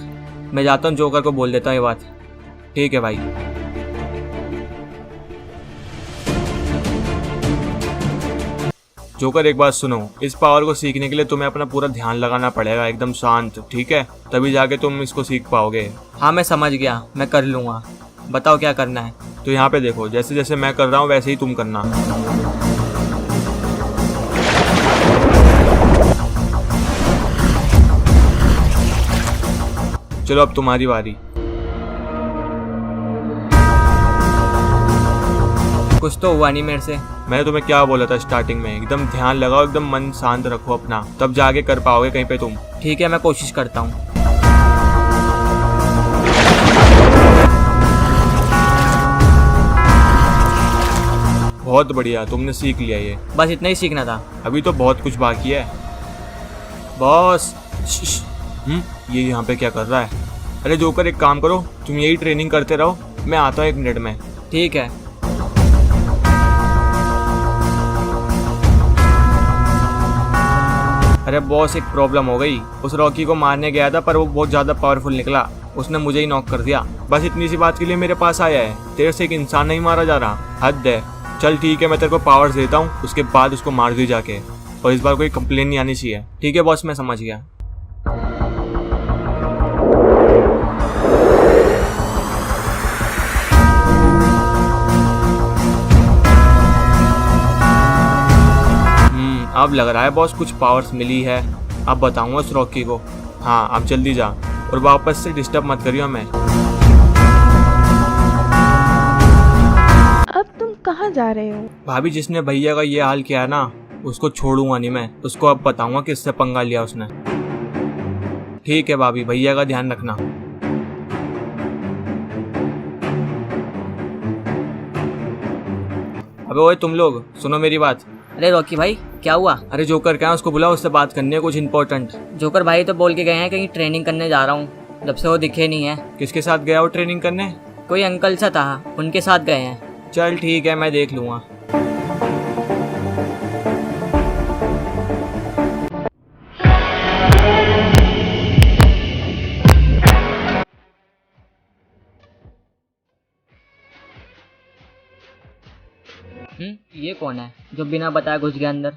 मैं जाता हूँ, जोकर को बोल देता हूँ ये बात। ठीक है भाई। जोकर एक बात सुनो, इस पावर को सीखने के लिए तुम्हें अपना पूरा ध्यान लगाना पड़ेगा, एकदम शांत, ठीक है? तभी जाके तुम इसको सीख पाओगे। हाँ मैं समझ गया, मैं कर लूँगा। बताओ क्या करना है। तो यहाँ पे देखो, जैसे जैसे मैं कर रहा हूँ वैसे ही तुम करना। चलो अब तुम्हारी बारी। कुछ तो हुआ नहीं मेरे से। मैंने तुम्हें क्या बोला था स्टार्टिंग में, एकदम ध्यान लगाओ, एकदम मन शांत रखो अपना, तब जाके कर पाओगे कहीं पे तुम। ठीक है मैं कोशिश करता हूँ। बहुत बढ़िया, तुमने सीख लिया ये। बस इतना ही सीखना था। अभी तो बहुत कुछ बाकी है। बॉस, ये यहाँ पे क्या कर रहा है? अरे जोकर एक काम करो, तुम यही ट्रेनिंग करते रहो, मैं आता हूँ 1 मिनट में। ठीक है। अरे बॉस, एक प्रॉब्लम हो गई। उस रॉकी को मारने गया था पर वो बहुत ज़्यादा पावरफुल निकला, उसने मुझे ही नॉक कर दिया। बस इतनी सी बात के लिए मेरे पास आया है? तेरे से एक इंसान नहीं मारा जा रहा, हद है। चल ठीक है, मैं तेरे को पावर्स देता हूँ, उसके बाद उसको मार दी जाके, और इस बार कोई कंप्लेन नहीं आनी चाहिए। ठीक है बॉस, मैं समझ गया। अब लग रहा है बॉस कुछ पावर्स मिली है। अब बताऊंगा उस रॉकी को। हाँ अब जल्दी जा, और वापस से डिस्टर्ब मत करियो हमें। अब तुम कहाँ जा रहे हो? भाभी, जिसने भैया का ये हाल किया है ना, उसको छोड़ूंगा नहीं मैं। उसको अब बताऊंगा किससे पंगा लिया उसने। ठीक है भाभी, भैया का ध्यान रखना। अबे ओए तुम लोग, सुनो मेरी बात। अरे रॉकी भाई क्या हुआ? अरे जोकर क्या है, उसको बुलाओ, उससे बात करनी है कुछ इम्पोर्टेंट। जोकर भाई तो बोल के गए हैं कहीं ट्रेनिंग करने जा रहा हूँ, जब से वो दिखे नहीं है। किसके साथ गया वो ट्रेनिंग करने? कोई अंकल सा था, उनके साथ गए हैं। चल ठीक है, मैं देख लूँगा। ये कौन है जो बिना बताए घुस गया अंदर?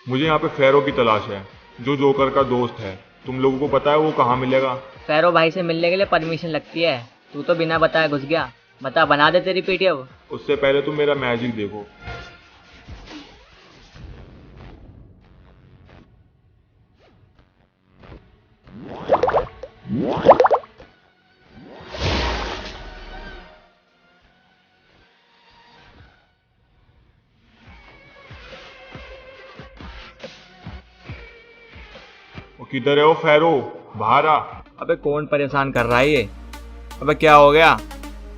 मुझे यहाँ पे फैरो की तलाश है, जो जोकर का दोस्त है। तुम लोगों को पता है वो कहाँ मिलेगा? फैरो भाई से मिलने के लिए परमिशन लगती है, तू तो बिना बताए घुस गया। बता, बना दे तेरी पीटी अब। उससे पहले तुम मेरा मैजिक देखो। वो किधर है वो फैरो? बाहर आ। अबे कौन परेशान कर रहा है ये? अबे क्या हो गया?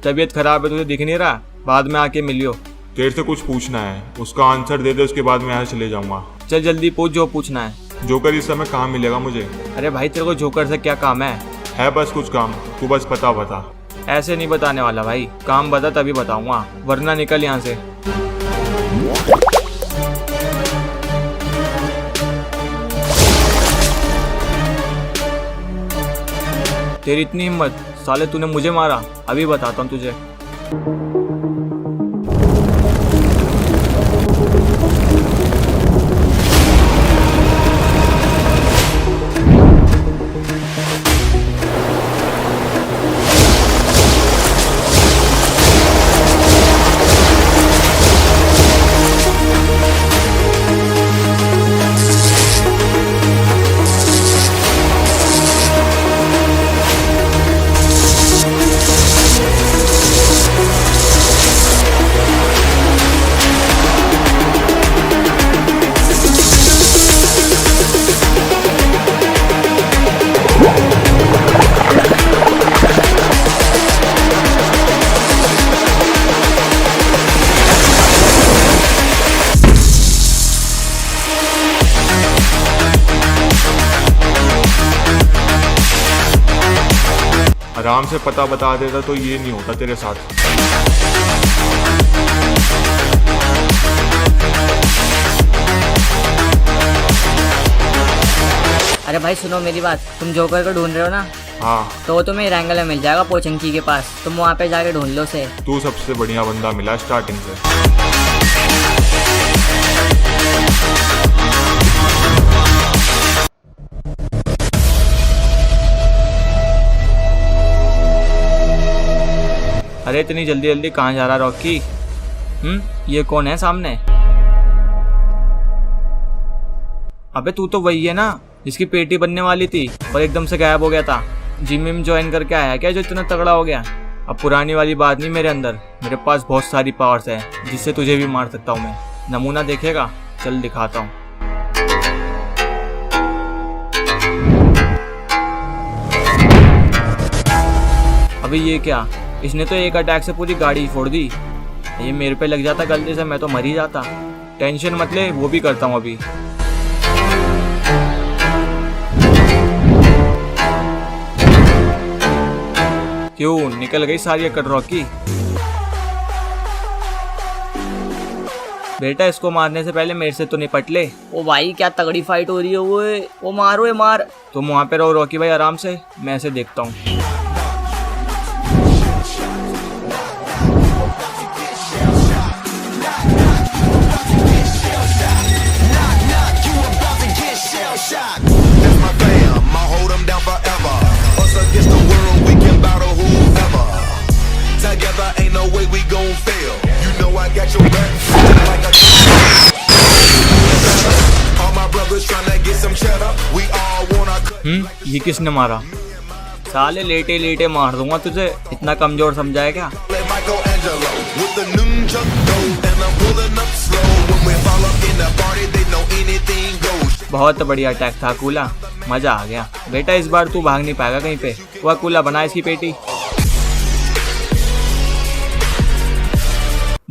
तबीयत खराब है, तुझे दिख नहीं रहा? बाद में आके मिलियो। तेरे से कुछ पूछना है, उसका आंसर दे दे, उसके बाद मैं यहाँ चले जाऊंगा। चल जल्दी पूछ जो पूछना है। जोकर इस समय कहाँ मिलेगा मुझे? अरे भाई तेरे को जोकर से क्या काम है? है बस कुछ काम, तू बस पता बता। ऐसे नहीं बताने वाला भाई, काम बता तभी बताऊंगा, वरना निकल यहाँ से। तेरी इतनी हिम्मत, साले तूने मुझे मारा? अभी बताता हूँ तुझे। आराम से पता बता देता तो ये नहीं होता तेरे साथ। अरे भाई सुनो मेरी बात, तुम जोकर को ढूंढ रहे हो ना? हाँ, तो वो तुम्हें रैंगल में मिल जाएगा पोचंकी के पास, तुम वहाँ पे जाके ढूंढ लो उसे। तू सबसे बढ़िया बंदा मिला स्टार्टिंग से। अरे इतनी जल्दी जल्दी कहाँ जा रहा रॉकी? ये कौन है सामने? अबे तू तो वही है ना जिसकी पेटी बनने वाली थी और एकदम से गायब हो गया था। जिम विम ज्वाइन करके आया क्या जो इतना तगड़ा हो गया? अब पुरानी वाली बात नहीं मेरे अंदर, मेरे पास बहुत सारी पावर्स है जिससे तुझे भी मार सकता हूँ मैं। नमूना देखेगा? चल दिखाता हूँ। अबे ये क्या, इसने तो एक अटैक से पूरी गाड़ी फोड़ दी। ये मेरे पे लग जाता गलती से मैं तो मर ही जाता। टेंशन मत ले, वो भी करता हूँ अभी। क्यों निकल गई सारी अकड़ रॉकी? बेटा इसको मारने से पहले मेरे से तो निपट ले। ओ भाई क्या तगड़ी फाइट हो रही है वो मारो, ये मार। तुम वहां पे रहो रॉकी भाई आराम से, मैं ऐसे देखता हूँ। That's my fam, I'll hold them down forever. Us against the world, we can battle whoever. Together, ain't no way we gon' fail. You know I got your back like a all my brothers tryna get some cheddar. We all wanna cut. ये किसने मारा? साले लेटे लेटे मार दूंगा तुझे, इतना कमजोर समझा है क्या? Like Michelangelo with the nunchuck gold, and I'm pulling up slow. When we fall up in the party, they know anything goes. बहुत बढ़िया अटैक था कूला, मजा आ गया। बेटा इस बार तू भाग नहीं पाएगा कहीं पे। वह कूला बना इसकी पेटी।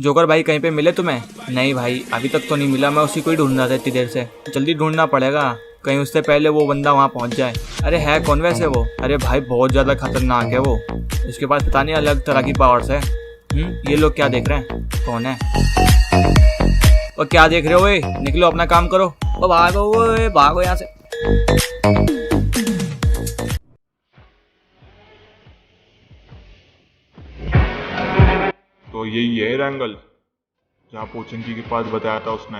जोकर भाई कहीं पे मिले तुम्हें? नहीं भाई अभी तक तो नहीं मिला, मैं उसी को ही ढूंढ रहा था इतनी देर से। जल्दी ढूंढना पड़ेगा, कहीं उससे पहले वो बंदा वहाँ पहुँच जाए। अरे है कौन वैसे वो? अरे भाई बहुत ज़्यादा खतरनाक है वो, उसके पास पता नहीं अलग तरह की पावर्स है। ये लोग क्या देख रहे हैं? कौन है? और क्या देख रहे हो? वे निकलो अपना काम करो। ओ भागो यहाँ से। तो यही है रैंगल जहाँ पोचंकी के पास बताया था उसने।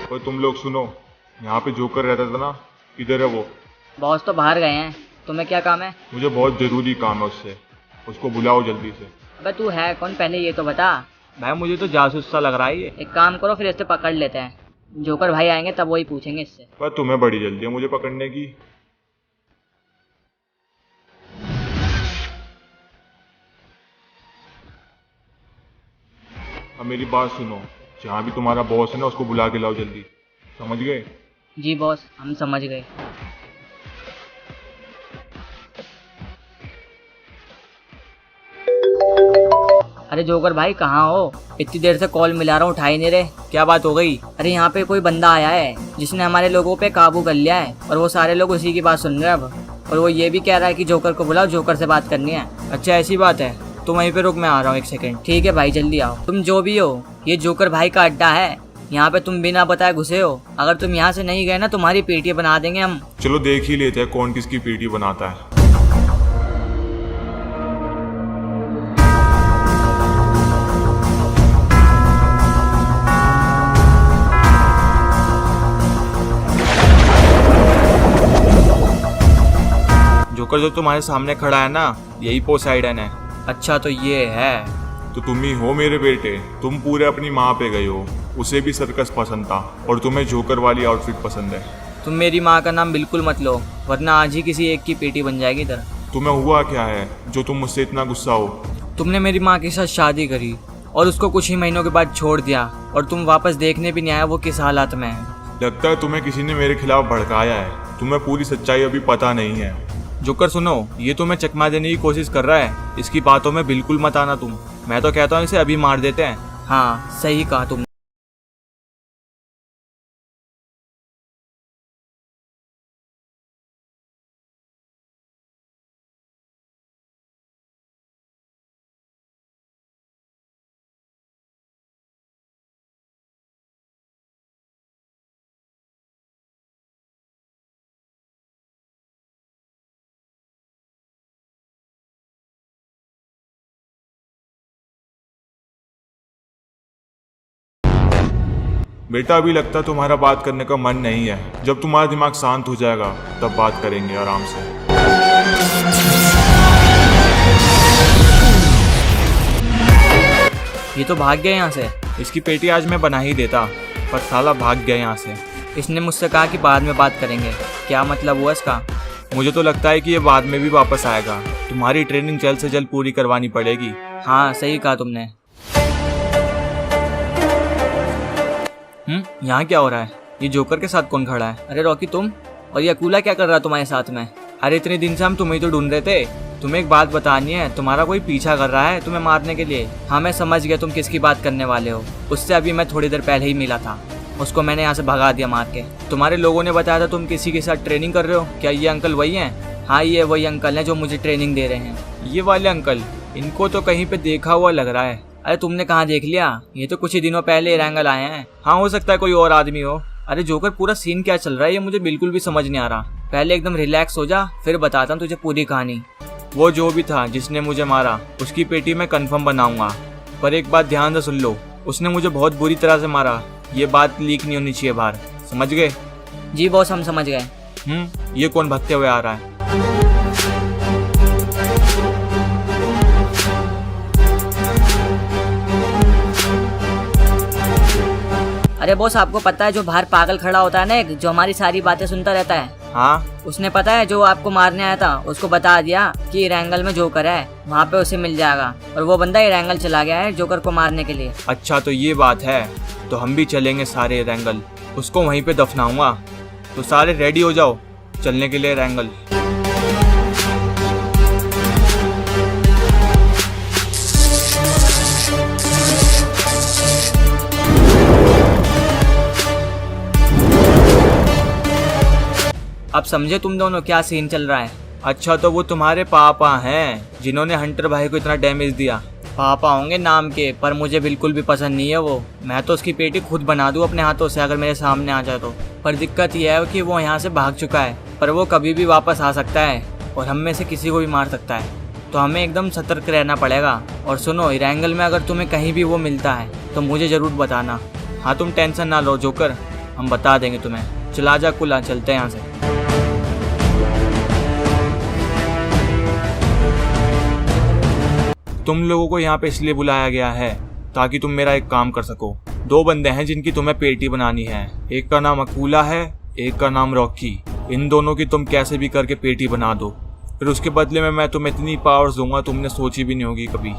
और तुम लोग सुनो, यहाँ पे जोकर रहता था ना, किधर है वो? बॉस तो बाहर गए हैं, तुम्हें क्या काम है? मुझे बहुत जरूरी काम है उससे, उसको बुलाओ जल्दी से। अबे तू है कौन पहले ये तो बता। भाई मुझे तो जासूस सा लग रहा है ये। एक काम करो फिर इससे पकड़ लेते हैं, जोकर भाई आएंगे तब वही पूछेंगे इससे। पर तुम्हें बड़ी जल्दी है मुझे पकड़ने की। अब मेरी बात सुनो, जहाँ भी तुम्हारा बॉस है ना उसको बुला के लाओ जल्दी, समझ गए? जी बॉस हम समझ गए। अरे जोकर भाई कहाँ हो? इतनी देर से कॉल मिला रहा हूँ, उठा ही नहीं रहे। क्या बात हो गई? अरे यहाँ पे कोई बंदा आया है जिसने हमारे लोगों पे काबू कर लिया है और वो सारे लोग उसी की बात सुन रहे हैं अब। और वो ये भी कह रहा है कि जोकर को बुलाओ, जोकर से बात करनी है। अच्छा ऐसी बात है, तो वहीं पे रुक, मैं आ रहा हूँ 1 सेकंड। ठीक है भाई जल्दी आओ। तुम जो भी हो, ये जोकर भाई का अड्डा है, यहाँ पे तुम बिना बताए घुसे हो। अगर तुम यहाँ से नहीं गए ना तुम्हारी पेटी बना देंगे हम। चलो देख ही लेते हैं कौन किसकी पेटी बनाता है। जोकर जो तुम्हारे सामने खड़ा है ना, यही पोसाइडन है। अच्छा तो ये है। तो तुम ही हो मेरे बेटे, तुम पूरे अपनी माँ पे गए हो, उसे भी सर्कस पसंद था और तुम्हें जोकर वाली आउटफिट पसंद है। तुम मेरी माँ का नाम बिल्कुल मत लो, वरना आज ही किसी एक की पेटी बन जाएगी इधर। तुम्हें हुआ क्या है जो तुम मुझसे इतना गुस्सा हो? तुमने मेरी माँ के साथ शादी करी और उसको कुछ ही महीनों के बाद छोड़ दिया, और तुम वापस देखने भी नहीं आया वो किस हालत में है। लगता है तुम्हें किसी ने मेरे खिलाफ भड़काया है, तुम्हें पूरी सच्चाई अभी पता नहीं है। जोकर सुनो, ये तुम्हें चकमा देने की कोशिश कर रहा है, इसकी बातों में बिल्कुल मत आना तुम। मैं तो कहता हूँ इसे अभी मार देते हैं। हाँ सही कहा तुम। बेटा अभी लगता है तुम्हारा बात करने का मन नहीं है। जब तुम्हारा दिमाग शांत हो जाएगा तब बात करेंगे आराम से। ये तो भाग गया यहाँ से। इसकी पेटी आज मैं बना ही देता, पर साला भाग गया यहाँ से। इसने मुझसे कहा कि बाद में बात करेंगे। क्या मतलब हुआ इसका? मुझे तो लगता है कि ये बाद में भी वापस आएगा। तुम्हारी ट्रेनिंग जल्द से जल्द पूरी करवानी पड़ेगी। हाँ सही कहा तुमने। यहाँ क्या हो रहा है? ये जोकर के साथ कौन खड़ा है? अरे रॉकी तुम? और ये अकूला क्या कर रहा है तुम्हारे साथ में? अरे इतने दिन से हम तुम्हें तो ढूंढ रहे थे। तुम्हें एक बात बतानी है, तुम्हारा कोई पीछा कर रहा है तुम्हें मारने के लिए। हाँ मैं समझ गया तुम किसकी बात करने वाले हो। उससे अभी मैं थोड़ी देर पहले ही मिला था, उसको मैंने यहाँ से भगा दिया मार के। तुम्हारे लोगों ने बताया था तुम किसी के साथ ट्रेनिंग कर रहे हो। क्या ये अंकल वही हैं? हाँ ये वही अंकल हैं जो मुझे ट्रेनिंग दे रहे हैं। ये वाले अंकल? इनको तो कहीं पे देखा हुआ लग रहा है। अरे तुमने कहाँ देख लिया? ये तो कुछ ही दिनों पहले एरेंगल आए हैं। हाँ हो सकता है कोई और आदमी हो। अरे जोकर पूरा सीन क्या चल रहा है ये मुझे बिल्कुल भी समझ नहीं आ रहा। पहले एकदम रिलैक्स हो जा, फिर बताता हूँ तुझे पूरी कहानी। वो जो भी था जिसने मुझे मारा उसकी पेटी मैं कंफर्म बनाऊंगा, पर एक बात ध्यान से सुन लो, उसने मुझे बहुत बुरी तरह से मारा। ये बात लीक नहीं होनी चाहिए बाहर, समझ गए? जी बॉस हम समझ गए। ये कौन भगते हुए आ रहा है? अरे बॉस आपको पता है जो बाहर पागल खड़ा होता है ना एक, जो हमारी सारी बातें सुनता रहता है? हाँ उसने पता है जो आपको मारने आया था उसको बता दिया कि एरेंगल में जोकर है, वहाँ पे उसे मिल जाएगा। और वो बंदा एरेंगल चला गया है जोकर को मारने के लिए। अच्छा तो ये बात है, तो हम भी चलेंगे सारे एरेंगल। उसको वहीं पे दफनाऊंगा। तो सारे रेडी हो जाओ चलने के लिए एरेंगल। अब समझे तुम दोनों क्या सीन चल रहा है? अच्छा तो वो तुम्हारे पापा हैं जिन्होंने हंटर भाई को इतना डैमेज दिया। पापा होंगे नाम के, पर मुझे बिल्कुल भी पसंद नहीं है वो। मैं तो उसकी पेटी खुद बना दूं अपने हाथों से अगर मेरे सामने आ जाए तो। पर दिक्कत यह है कि वो यहाँ से भाग चुका है, पर वो कभी भी वापस आ सकता है और हम में से किसी को भी मार सकता है। तो हमें एकदम सतर्क रहना पड़ेगा। और सुनो, एरेंगल में अगर तुम्हें कहीं भी वो मिलता है तो मुझे ज़रूर बताना। हाँ तुम टेंशन ना लो जोकर, हम बता देंगे तुम्हें। चला जा कुला, चलते हैं यहाँ से। तुम लोगों को यहाँ पे इसलिए बुलाया गया है ताकि तुम मेरा एक काम कर सको। दो बंदे हैं जिनकी तुम्हें पेटी बनानी है। एक का नाम अकूला है, एक का नाम रॉकी। इन दोनों की तुम कैसे भी करके पेटी बना दो, फिर उसके बदले में मैं तुम्हें इतनी पावर्स दूंगा तुमने सोची भी नहीं होगी कभी।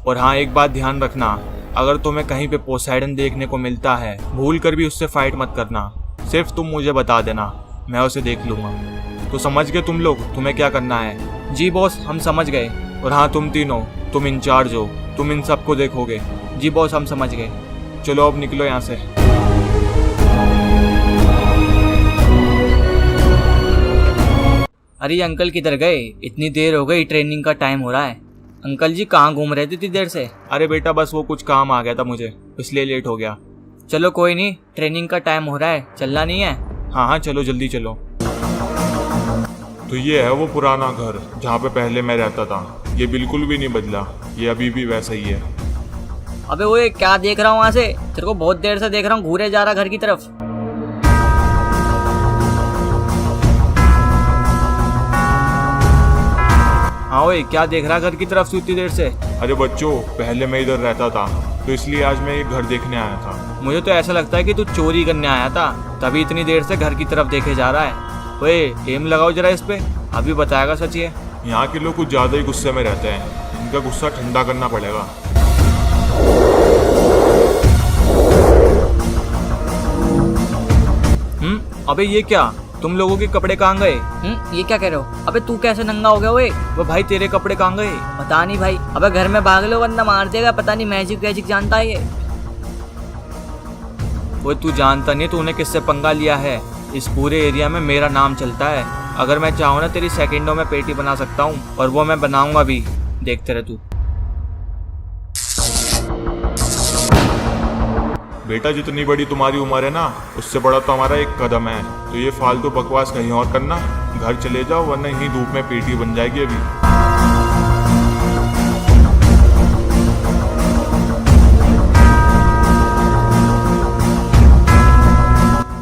और हाँ एक बात ध्यान रखना, अगर तुम्हें कहीं पे पोसाइडन देखने को मिलता है भूल कर भी उससे फाइट मत करना। सिर्फ तुम मुझे बता देना, मैं उसे देख लूंगा। तो समझ गए तुम लोग तुम्हें क्या करना है? जी बॉस हम समझ गए। और हाँ तुम तीनों, तुम इंचार्ज हो, तुम इन सबको देखोगे। जी बॉस हम समझ गए। चलो अब निकलो यहाँ से। अरे अंकल किधर गए? इतनी देर हो गई, ट्रेनिंग का टाइम हो रहा है। अंकल जी कहाँ घूम रहे थे इतनी देर से? अरे बेटा बस वो कुछ काम आ गया था मुझे, इसलिए लेट हो गया। चलो कोई नहीं, ट्रेनिंग का टाइम हो रहा है, चलना नहीं है? हाँ हाँ चलो जल्दी चलो। तो ये है वो पुराना घर जहाँ पे पहले मैं रहता था। ये बिल्कुल भी नहीं बदला, ये अभी भी वैसा ही है। अबे वो क्या देख रहा हूँ वहाँ से? तेरे को बहुत देर से देख रहा हूँ, घूरे जा रहा घर की तरफ। हाँ ओए क्या देख रहा घर की तरफ से इतनी देर से? अरे बच्चों, पहले मैं इधर रहता था तो इसलिए आज मैं ये घर देखने आया था। मुझे तो ऐसा लगता है कि तू चोरी करने आया था, तभी इतनी देर से घर की तरफ देखे जा रहा है। ओए एम लगाओ जरा इस पे, अभी बताएगा सच ये। यहाँ के लोग कुछ ज़्यादा ही गुस्से में रहते हैं, इनका गुस्सा ठंडा करना पड़ेगा। अबे ये क्या, तुम लोगों के कपड़े कहाँ गए? ये क्या कह रहे हो? अबे तू कैसे नंगा हो गया? ओए वो भाई तेरे कपड़े कहाँ गए? पता नहीं भाई। अबे घर में भाग लो वरना मार देगा। पता नहीं मैजिक वैजिक जानता है ये। वो तू जानता नहीं तूने किससे पंगा लिया है। इस पूरे एरिया में मेरा नाम चलता है। अगर मैं चाहूँ ना तेरी सेकंडों में पेटी बना सकता हूँ, और वो मैं बनाऊंगा भी, देखते रह तू। बेटा जितनी बड़ी तुम्हारी उम्र है ना, उससे बड़ा तो हमारा एक कदम है। तो ये फालतू बकवास कहीं और करना, घर चले जाओ वरना यहीं धूप में पेटी बन जाएगी अभी।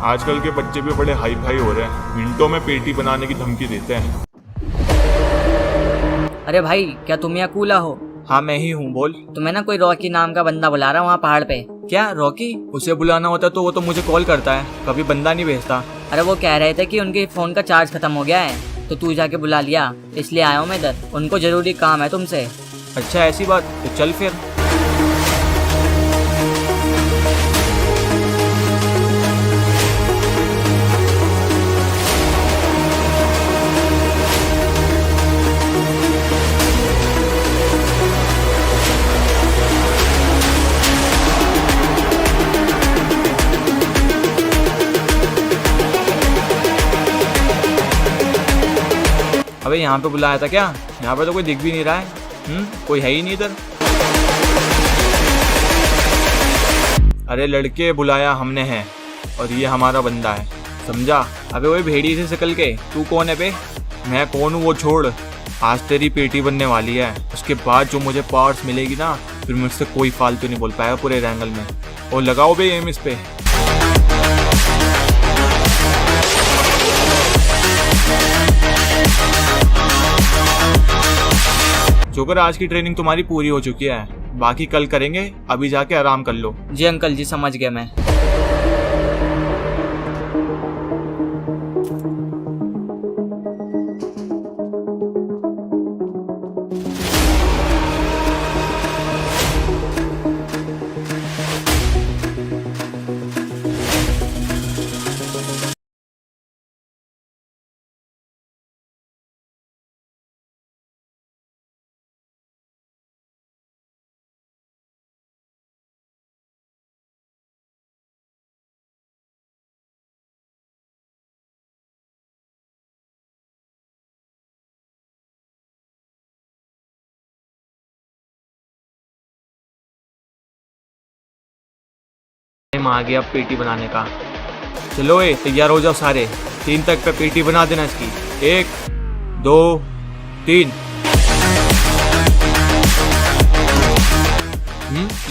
आजकल के बच्चे भी बड़े हाई फाई हो रहे हैं, मिनटों में पेटी बनाने की धमकी देते हैं। अरे भाई, क्या तुम यहाँ कूला हो? हाँ मैं ही हूँ, बोल। तुम्हें ना कोई रॉकी नाम का बंदा बुला रहा है वहाँ पहाड़ पे। क्या रॉकी? उसे बुलाना होता तो वो तो मुझे कॉल करता है, कभी बंदा नहीं भेजता। अरे वो कह रहे थे कि उनके फोन का चार्ज खत्म हो गया है, तो तू जाके बुला लिया, इसलिए आया हूँ मैं इधर। उनको जरूरी काम है तुमसे। अच्छा ऐसी बात, तो चल फिर। अबे यहाँ पे बुलाया था क्या? यहाँ पे तो कोई दिख भी नहीं रहा है। कोई है ही नहीं इधर। अरे लड़के, बुलाया हमने है और ये हमारा बंदा है, समझा? अबे वही भेड़ी से निकल के, तू कौन है बे? मैं कौन हूँ वो छोड़, आज तेरी पेटी बनने वाली है। उसके बाद जो मुझे पावर्स मिलेगी ना, फिर मुझसे कोई फालतू नहीं बोल पाएगा पूरे रैंगल में। और लगाओ बे एम इस पे। जोकर, आज की ट्रेनिंग तुम्हारी पूरी हो चुकी है, बाकी कल करेंगे, अभी जाके आराम कर लो। जी अंकल जी, समझ गया मैं। टाइम आ गया अब पेटी बनाने का। चलो ए, तैयार हो जाओ सारे। 3 तक पे पेटी बना देना इसकी। 1 2 3।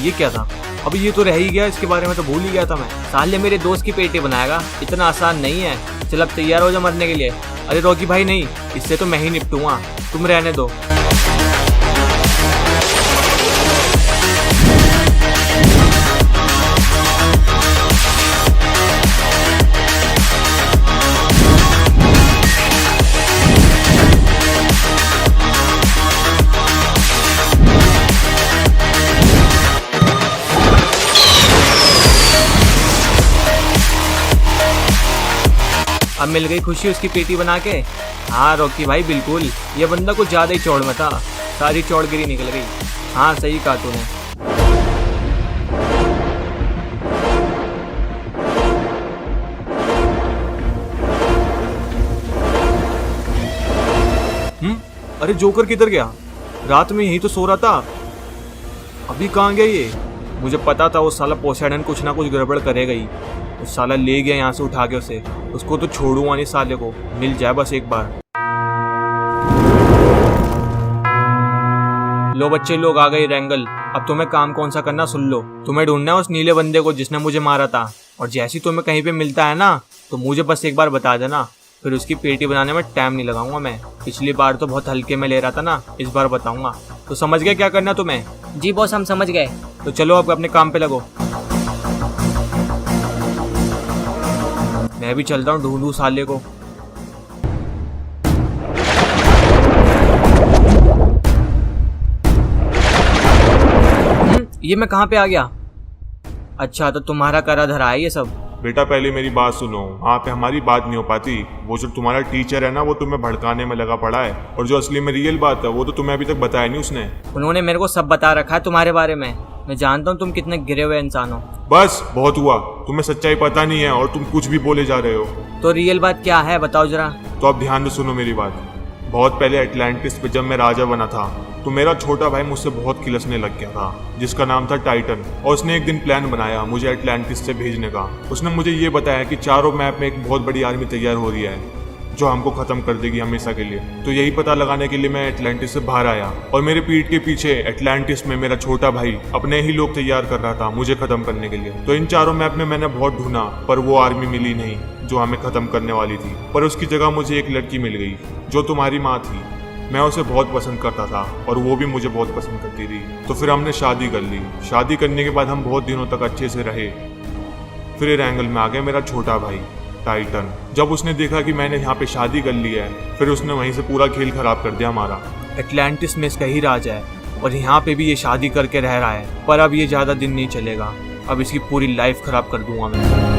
ये क्या था? अब ये तो रह ही गया, इसके बारे में तो भूल ही गया था मैं। साले मेरे दोस्त की पेटी बनाएगा, इतना आसान नहीं है। चल अब तैयार हो जा मरने के लिए। अरे रॉकी भाई नहीं, इससे तो मैं ही निपटूंगा, तुम रहने दो। अब मिल गई खुशी उसकी पेटी बना के। हाँ रॉकी भाई बिल्कुल, ये बंदा कुछ ज्यादा ही चौड़ में था, सारी चौड़गिरी निकल गई। हाँ सही कहा तूने। अरे जोकर किधर गया? रात में यही तो सो रहा था, अभी कहाँ गया ये? मुझे पता था वो साला पोसेडन कुछ ना कुछ गड़बड़ करेगा ही। उस साला ले गया यहाँ से उठा के उसे, उसको तो छोड़ूंगा नहीं साले को, मिल जाए बस एक बार। लो बच्चे लोग आ गए रैंगल, अब तुम्हें काम कौन सा करना सुन लो। तुम्हें ढूंढना है उस नीले बंदे को जिसने मुझे मारा था, और जैसे ही तुम्हें कहीं पे मिलता है ना, तो मुझे बस एक बार बता देना, फिर उसकी पेटी बनाने में टाइम नहीं लगाऊंगा मैं। पिछली बार तो बहुत हल्के में ले रहा था ना, इस बार बताऊंगा। तो समझ गए क्या करना तुम्हें? जी बॉस, हम समझ गए। तो चलो अब अपने काम पे लगो। मैं भी चलता हूँ, ढूंढूं साले को। ये मैं कहाँ पे आ गया? अच्छा तो तुम्हारा करा धरा है ये सब। बेटा पहले मेरी बात सुनो, वहाँ पे हमारी बात नहीं हो पाती। वो जो तुम्हारा टीचर है ना, वो तुम्हें भड़काने में लगा पड़ा है, और जो असली में रियल बात है वो तो तुम्हें अभी तक बताया नहीं उसने। उन्होंने मेरे को सब बता रखा है तुम्हारे बारे में। मैं जानता हूँ तुम कितने गिरे हुए इंसान हो। बस बहुत हुआ, तुम्हें सच्चाई पता नहीं है और तुम कुछ भी बोले जा रहे हो। तो रियल बात क्या है बताओ जरा। तो अब ध्यान से सुनो मेरी बात। बहुत पहले अटलांटिस पे जब मैं राजा बना था, तो मेरा छोटा भाई मुझसे बहुत खिलसने लग गया था, जिसका नाम था टाइटन। और उसने एक दिन प्लान बनाया मुझे अटलांटिस से भेजने का। उसने मुझे ये बताया कि चारों मैप में एक बहुत बड़ी आर्मी तैयार हो रही है, जो हमको खत्म कर देगी हमेशा के लिए। तो यही पता लगाने के लिए मैं एटलांटिस से बाहर आया और मेरे पीठ के पीछे एटलांटिस में मेरा छोटा भाई अपने ही लोग तैयार कर रहा था मुझे खत्म करने के लिए। तो इन चारों मैप में मैंने बहुत ढूंढा पर वो आर्मी मिली नहीं जो हमें खत्म करने वाली थी। पर उसकी जगह मुझे एक लड़की मिल गई जो तुम्हारी माँ थी। मैं उसे बहुत पसंद करता था और वो भी मुझे बहुत पसंद करती थी। तो फिर हमने शादी कर ली। शादी करने के बाद हम बहुत दिनों तक अच्छे से रहे। फिर एरेंगल में आ गया मेरा छोटा भाई टाइटन। जब उसने देखा कि मैंने यहाँ पे शादी कर ली है फिर उसने वहीं से पूरा खेल खराब कर दिया हमारा। एटलांटिस में इसका ही राज है और यहाँ पे भी ये शादी करके रह रहा है। पर अब ये ज़्यादा दिन नहीं चलेगा, अब इसकी पूरी लाइफ खराब कर दूंगा मैं।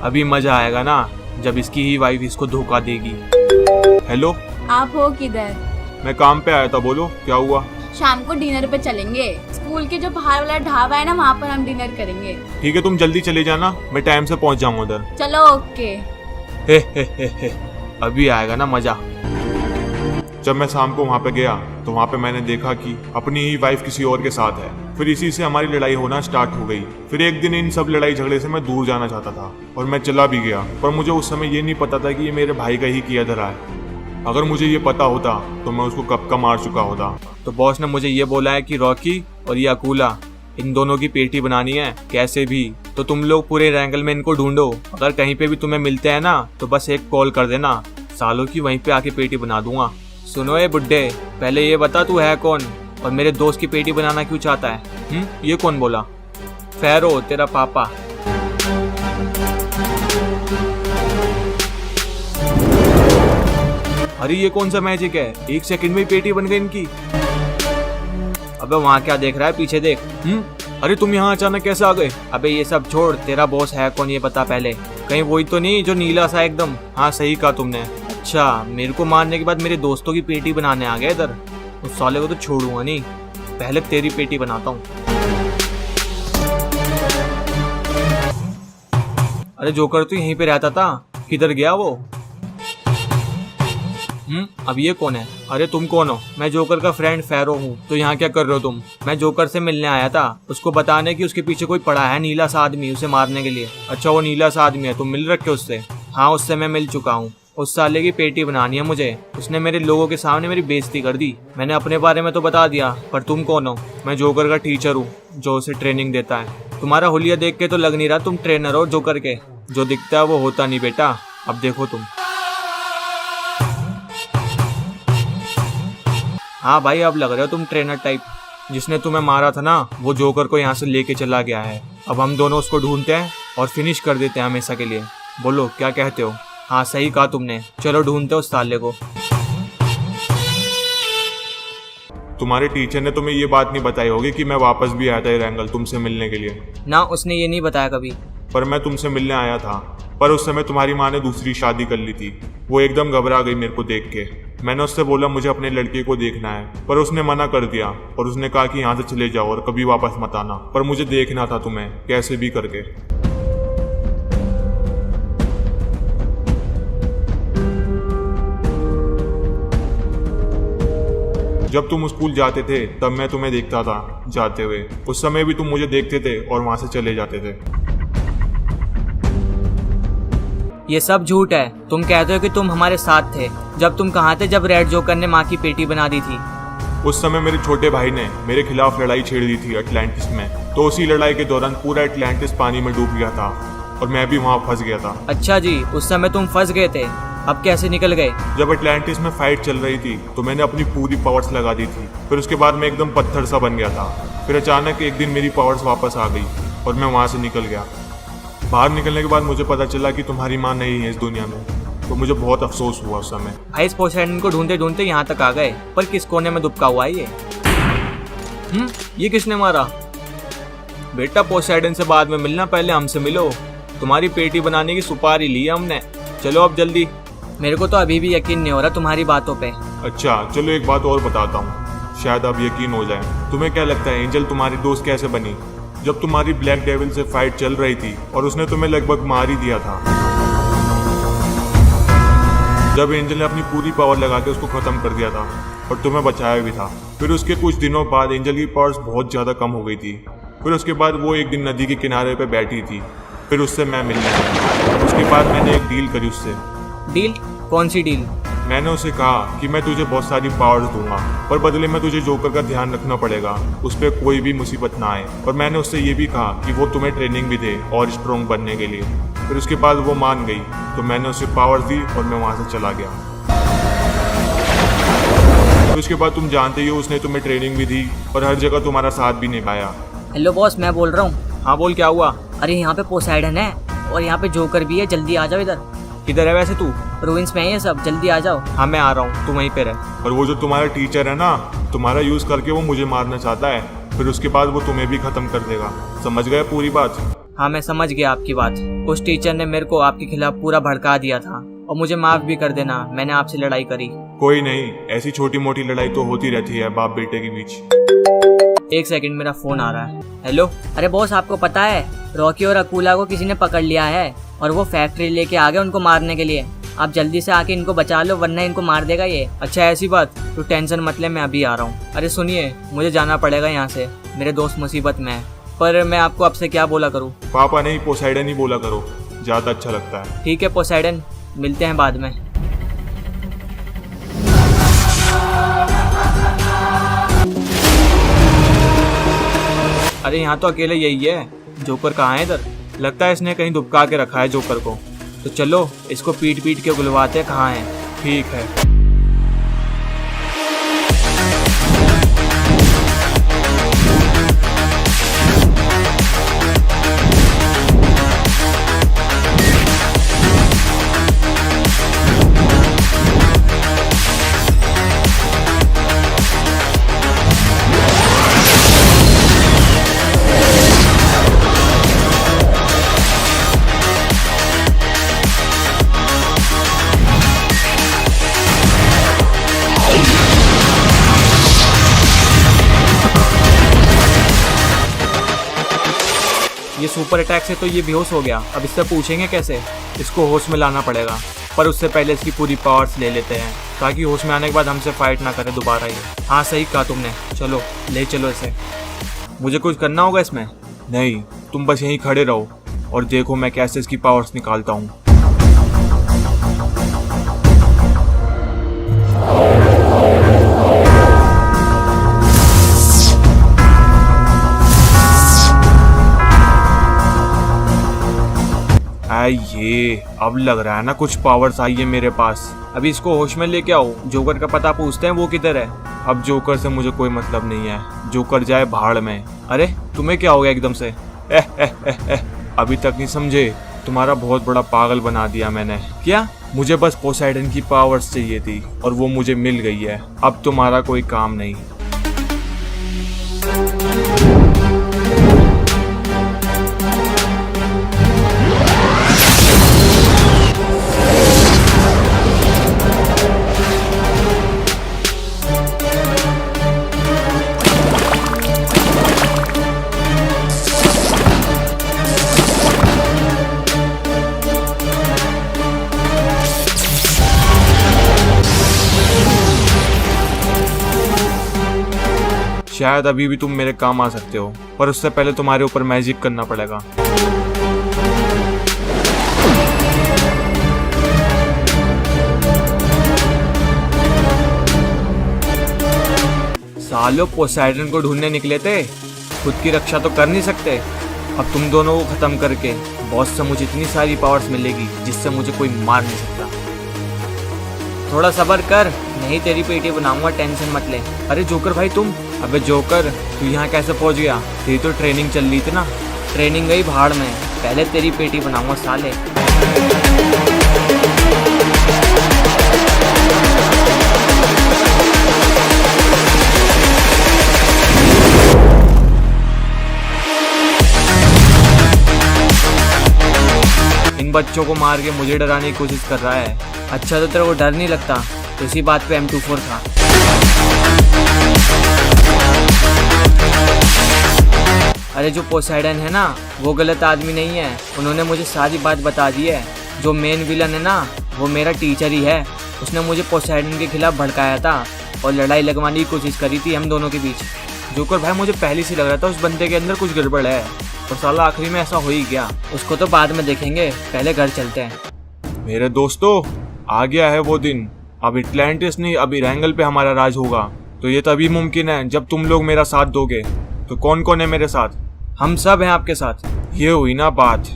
अभी मजा आएगा ना जब इसकी ही वाइफ इसको धोखा देगी। हेलो, आप हो किधर? मैं काम पे आया था, बोलो क्या हुआ। शाम को डिनर पे चलेंगे। स्कूल के जो बाहर वाला ढाबा है ना, वहाँ पर हम डिनर करेंगे। ठीक है, तुम जल्दी चले जाना, मैं टाइम से पहुंच जाऊंगा उधर। चलो ओके। हे। अभी आएगा ना मजा। जब मैं शाम को वहाँ पे गया तो वहाँ पे मैंने देखा कि अपनी ही वाइफ किसी और के साथ है। फिर इसी से हमारी लड़ाई होना स्टार्ट हो गई। फिर एक दिन इन सब लड़ाई झगड़े से मैं दूर जाना चाहता था और मैं चला भी गया। पर मुझे उस समय ये नहीं पता था कि ये मेरे भाई का ही किया धरा है। अगर मुझे ये पता होता तो मैं उसको कब का मार चुका होता। तो बॉस ने मुझे ये बोला है कि रॉकी और ये अकूला इन दोनों की पेटी बनानी है कैसे भी। तो तुम लोग पूरे एरेंगल में इनको ढूंढो। अगर कहीं पे भी तुम्हें मिलते हैं ना तो बस एक कॉल कर देना, सालों की वहीं पे आके पेटी बना दूंगा। सुनो ए बुड्ढे, पहले ये बता तू है कौन और मेरे दोस्त की पेटी बनाना क्यों चाहता है? ये कौन बोला? फैरो, तेरा पापा। अरे ये कौन सा मैजिक है, 1 सेकंड में ही पेटी बन गई इनकी। अबे वहाँ क्या देख रहा है, पीछे देख। अरे तुम यहाँ अचानक कैसे आ गए? अबे ये सब छोड़, तेरा बॉस है कौन ये बता पहले। कहीं वही तो नहीं जो नीला सा एकदम? हाँ सही कहा तुमने। अच्छा, मेरे को मारने के बाद मेरे दोस्तों की पेटी बनाने आ गया इधर। उस साले को तो छोड़ूंगा नहीं, पहले तेरी पेटी बनाता हूँ। अरे जोकर तो यहीं पे रहता था, किधर गया वो? अब ये कौन है? अरे तुम कौन हो? मैं जोकर का फ्रेंड फैरो हूँ। तो यहाँ क्या कर रहे हो तुम? मैं जोकर से मिलने आया था, उसको बताने कि उसके पीछे कोई पड़ा है नीला सा आदमी, उसे मारने के लिए। अच्छा वो नीला सा आदमी है, तुम मिल रखे उससे? हाँ उससे मैं मिल चुका हूँ। उस साले की पेटी बनानी है मुझे। उसने मेरे लोगों के सामने मेरी बेइज्जती कर दी। मैंने अपने बारे में तो बता दिया, पर तुम कौन हो? मैं जोकर का टीचर हूँ जो उसे ट्रेनिंग देता है। तुम्हारा हुलिया देख के तो लग नहीं रहा तुम ट्रेनर हो जोकर के। जो दिखता है वो होता नहीं बेटा, अब देखो तुम। हाँ भाई अब लग रहे हो तुम ट्रेनर टाइप। जिसने तुम्हें मारा था ना वो जोकर को यहाँ से लेके चला गया है। अब हम दोनों उसको ढूंढते हैं और फिनिश कर देते हैं हमेशा के लिए। बोलो क्या कहते हो? हाँ सही कहा तुमने, चलो ढूंढते उस साले को। तुम्हारे टीचर ने तुम्हें ये बात नहीं बताई होगी कि मैं वापस भी आया था एरेंगल तुमसे मिलने के लिए? ना उसने ये नहीं बताया कभी। पर मैं तुमसे मिलने आया था, पर उस समय तुम्हारी माँ ने दूसरी शादी कर ली थी। वो एकदम घबरा गई मेरे को देख के। मैंने उससे बोला मुझे अपने लड़के को देखना है, पर उसने मना कर दिया और उसने कहा कि यहाँ से चले जाओ और कभी वापस मत आना। पर मुझे देखना था तुम्हें कैसे भी करके। जब तुम स्कूल जाते थे तब मैं तुम्हें देखता था जाते हुए। उस समय भी तुम मुझे देखते थे और वहां से चले जाते थे। ये सब झूठ है। तुम कहते हो कि तुम हमारे साथ थे। जब तुम कहाँ थे जब रेड जोकर ने माँ की पेटी बना दी थी? उस समय मेरे छोटे भाई ने मेरे खिलाफ लड़ाई छेड़ दी थी अटलांटिस में। तो उसी लड़ाई के दौरान पूरा अटलांटिस पानी में डूब गया था और मैं भी वहाँ फंस गया था। अच्छा जी, उस समय तुम फंस गए थे, अब कैसे निकल गए? जब अटलांटिस में फाइट चल रही थी तो मैंने अपनी पूरी पावर्स लगा दी थी। फिर उसके बाद मैं एकदम पत्थर सा बन गया था। फिर अचानक एक दिन मेरी पावर्स वापस आ गई और मैं वहाँ से निकल गया। बाहर निकलने के बाद मुझे पता चला कि तुम्हारी माँ नहीं है इस दुनिया में। तो मुझे बहुत अफसोस हुआ उस समय। भाई इस पोसेइडन को ढूंढते ढूंढते यहाँ तक आ गए, पर किस कोने में दुबका हुआ है ये किसने मारा? बेटा पोसेइडन से बाद में मिलना, पहले हमसे मिलो। तुम्हारी पेटी बनाने की सुपारी ली हमने, चलो अब जल्दी। मेरे को तो अभी भी यकीन नहीं हो रहा तुम्हारी बातों पे। अच्छा चलो एक बात और बताता हूँ, शायद अब यकीन हो जाए। तुम्हें क्या लगता है एंजल तुम्हारी दोस्त कैसे बनी? जब तुम्हारी ब्लैक डेविल से फाइट चल रही थी और उसने तुम्हें लगभग मार ही दिया था। जब एंजल ने अपनी पूरी पावर लगा के उसको खत्म कर दिया था और तुम्हें बचाया भी था। फिर उसके कुछ दिनों बाद एंजल की पावर्स बहुत ज़्यादा कम हो गई थी। फिर उसके बाद वो एक दिन नदी के किनारे पे बैठी थी। फिर उससे मैं मिलने गया। उसके बाद मैंने एक डील करी उससे। डील? कौन सी डील? मैंने उसे कहा कि मैं तुझे बहुत सारी पावर्स दूंगा, पर बदले में तुझे जोकर का ध्यान रखना पड़ेगा, उस पर कोई भी मुसीबत ना आए। और मैंने उससे ये भी कहा कि वो तुम्हें ट्रेनिंग भी दे और स्ट्रॉन्ग बनने के लिए। फिर उसके बाद वो मान गई, तो मैंने उसे पावर्स दी और मैं वहाँ से चला गया। फिर उसके बाद तुम जानते ही हो, उसने तुम्हें ट्रेनिंग भी दी और हर जगह तुम्हारा साथ भी निभाया। हेलो बॉस, मैं बोल रहा हूँ। हाँ बोल, क्या हुआ? अरे यहाँ पे पोसाइडन है और यहाँ पे जोकर भी है, जल्दी आ जाओ इधर। किधर है वैसे तू? रूइंस में है ये सब, जल्दी आ जाओ। हाँ मैं आ रहा हूँ, तू वहीं पे रह। और वो जो तुम्हारा टीचर है ना, तुम्हारा यूज़ करके वो मुझे मारना चाहता है। फिर उसके बाद वो तुम्हें भी ख़त्म कर देगा। समझ गए पूरी बात? हाँ मैं समझ गया आपकी बात। उस टीचर ने मेरे को आपके खिलाफ पूरा भड़का दिया था और मुझे माफ़ भी कर देना, मैंने आपसे लड़ाई करी। कोई नहीं, ऐसी छोटी मोटी लड़ाई तो होती रहती है बाप बेटे के बीच। एक सेकंड, मेरा फ़ोन आ रहा है। हेलो। अरे बॉस, आपको पता है रॉकी और अकूला को किसी ने पकड़ लिया है और वो फैक्ट्री लेके आ गए उनको मारने के लिए। आप जल्दी से आके इनको बचा लो वरना इनको मार देगा ये। अच्छा ऐसी बात? तो टेंशन मत ले, मैं अभी आ रहा हूँ। अरे सुनिए, मुझे जाना पड़ेगा यहाँ से, मेरे दोस्त मुसीबत में है। पर मैं आपको आपसे क्या बोला करूँ? पापा नहीं, पोसाइडन ही बोला करो, ज़्यादा अच्छा लगता है। ठीक है पोसाइडन, मिलते हैं बाद में। अरे यहाँ तो अकेले यही है, जोकर कहाँ है इधर? लगता है इसने कहीं दुबका के रखा है जोकर को। तो चलो इसको पीट पीट के बुलवाते हैं कहाँ है। ठीक है। ये सुपर अटैक से तो ये बेहोश हो गया। अब इससे पूछेंगे कैसे? इसको होश में लाना पड़ेगा, पर उससे पहले इसकी पूरी पावर्स ले लेते हैं ताकि होश में आने के बाद हमसे फाइट ना करे दोबारा ये। हाँ सही कहा तुमने, चलो ले चलो इसे। मुझे कुछ करना होगा इसमें? नहीं, तुम बस यहीं खड़े रहो और देखो मैं कैसे इसकी पावर्स निकालता हूँ। ये अब लग रहा है ना कुछ पावर्स आई है मेरे पास। अभी इसको होश में लेके आओ, जोकर का पता पूछते हैं वो किधर है। अब जोकर से मुझे कोई मतलब नहीं है, जोकर जाए भाड़ में। अरे तुम्हें क्या हो गया एकदम से? अभी तक नहीं समझे? तुम्हारा बहुत बड़ा पागल बना दिया मैंने। क्या? मुझे बस पोसाइडन की पावर्स चाहिए थी और वो मुझे मिल गई है। अब तुम्हारा कोई काम नहीं। शायद अभी भी तुम मेरे काम आ सकते हो, पर उससे पहले तुम्हारे ऊपर मैजिक करना पड़ेगा। सालों पोसाइडन को ढूंढने निकले थे, खुद की रक्षा तो कर नहीं सकते। अब तुम दोनों को खत्म करके बॉस से मुझे इतनी सारी पावर्स मिलेगी जिससे मुझे कोई मार नहीं सकता। थोड़ा सब्र कर, नहीं तेरी पेटी बनाऊंगा, टेंशन मत ले। अरे जोकर भाई तुम? अबे जोकर, तू यहाँ कैसे पहुँच गया? तेरी तो ट्रेनिंग चल रही थी ना। ट्रेनिंग गई भाड़ में, पहले तेरी पेटी बनाऊंगा साले। इन बच्चों को मार के मुझे डराने की कोशिश कर रहा है। अच्छा तो तेरे को डर नहीं लगता? तो इसी बात पे M24 था। अरे जो पोसाइडन है ना, वो गलत आदमी नहीं है। उन्होंने मुझे सारी बात बता दी है। जो मेन विलन है ना, वो मेरा टीचर ही है। उसने मुझे पोसाइडन के खिलाफ भड़काया था और लड़ाई लगवाने की कोशिश करी थी हम दोनों के बीच। जोकर भाई मुझे पहले से लग रहा था उस बंदे के अंदर कुछ गड़बड़ है, और साला आखिरी में ऐसा हो ही गया। उसको तो बाद में देखेंगे, पहले घर चलते हैं। मेरे दोस्तों, आ गया है वो दिन। अब एटलांटिस नहीं, अब इरेंगल पे हमारा राज होगा। तो ये तभी मुमकिन है जब तुम लोग मेरा साथ दोगे। तो कौन कौन है मेरे साथ? हम सब हैं आपके साथ। ये हुई ना बात।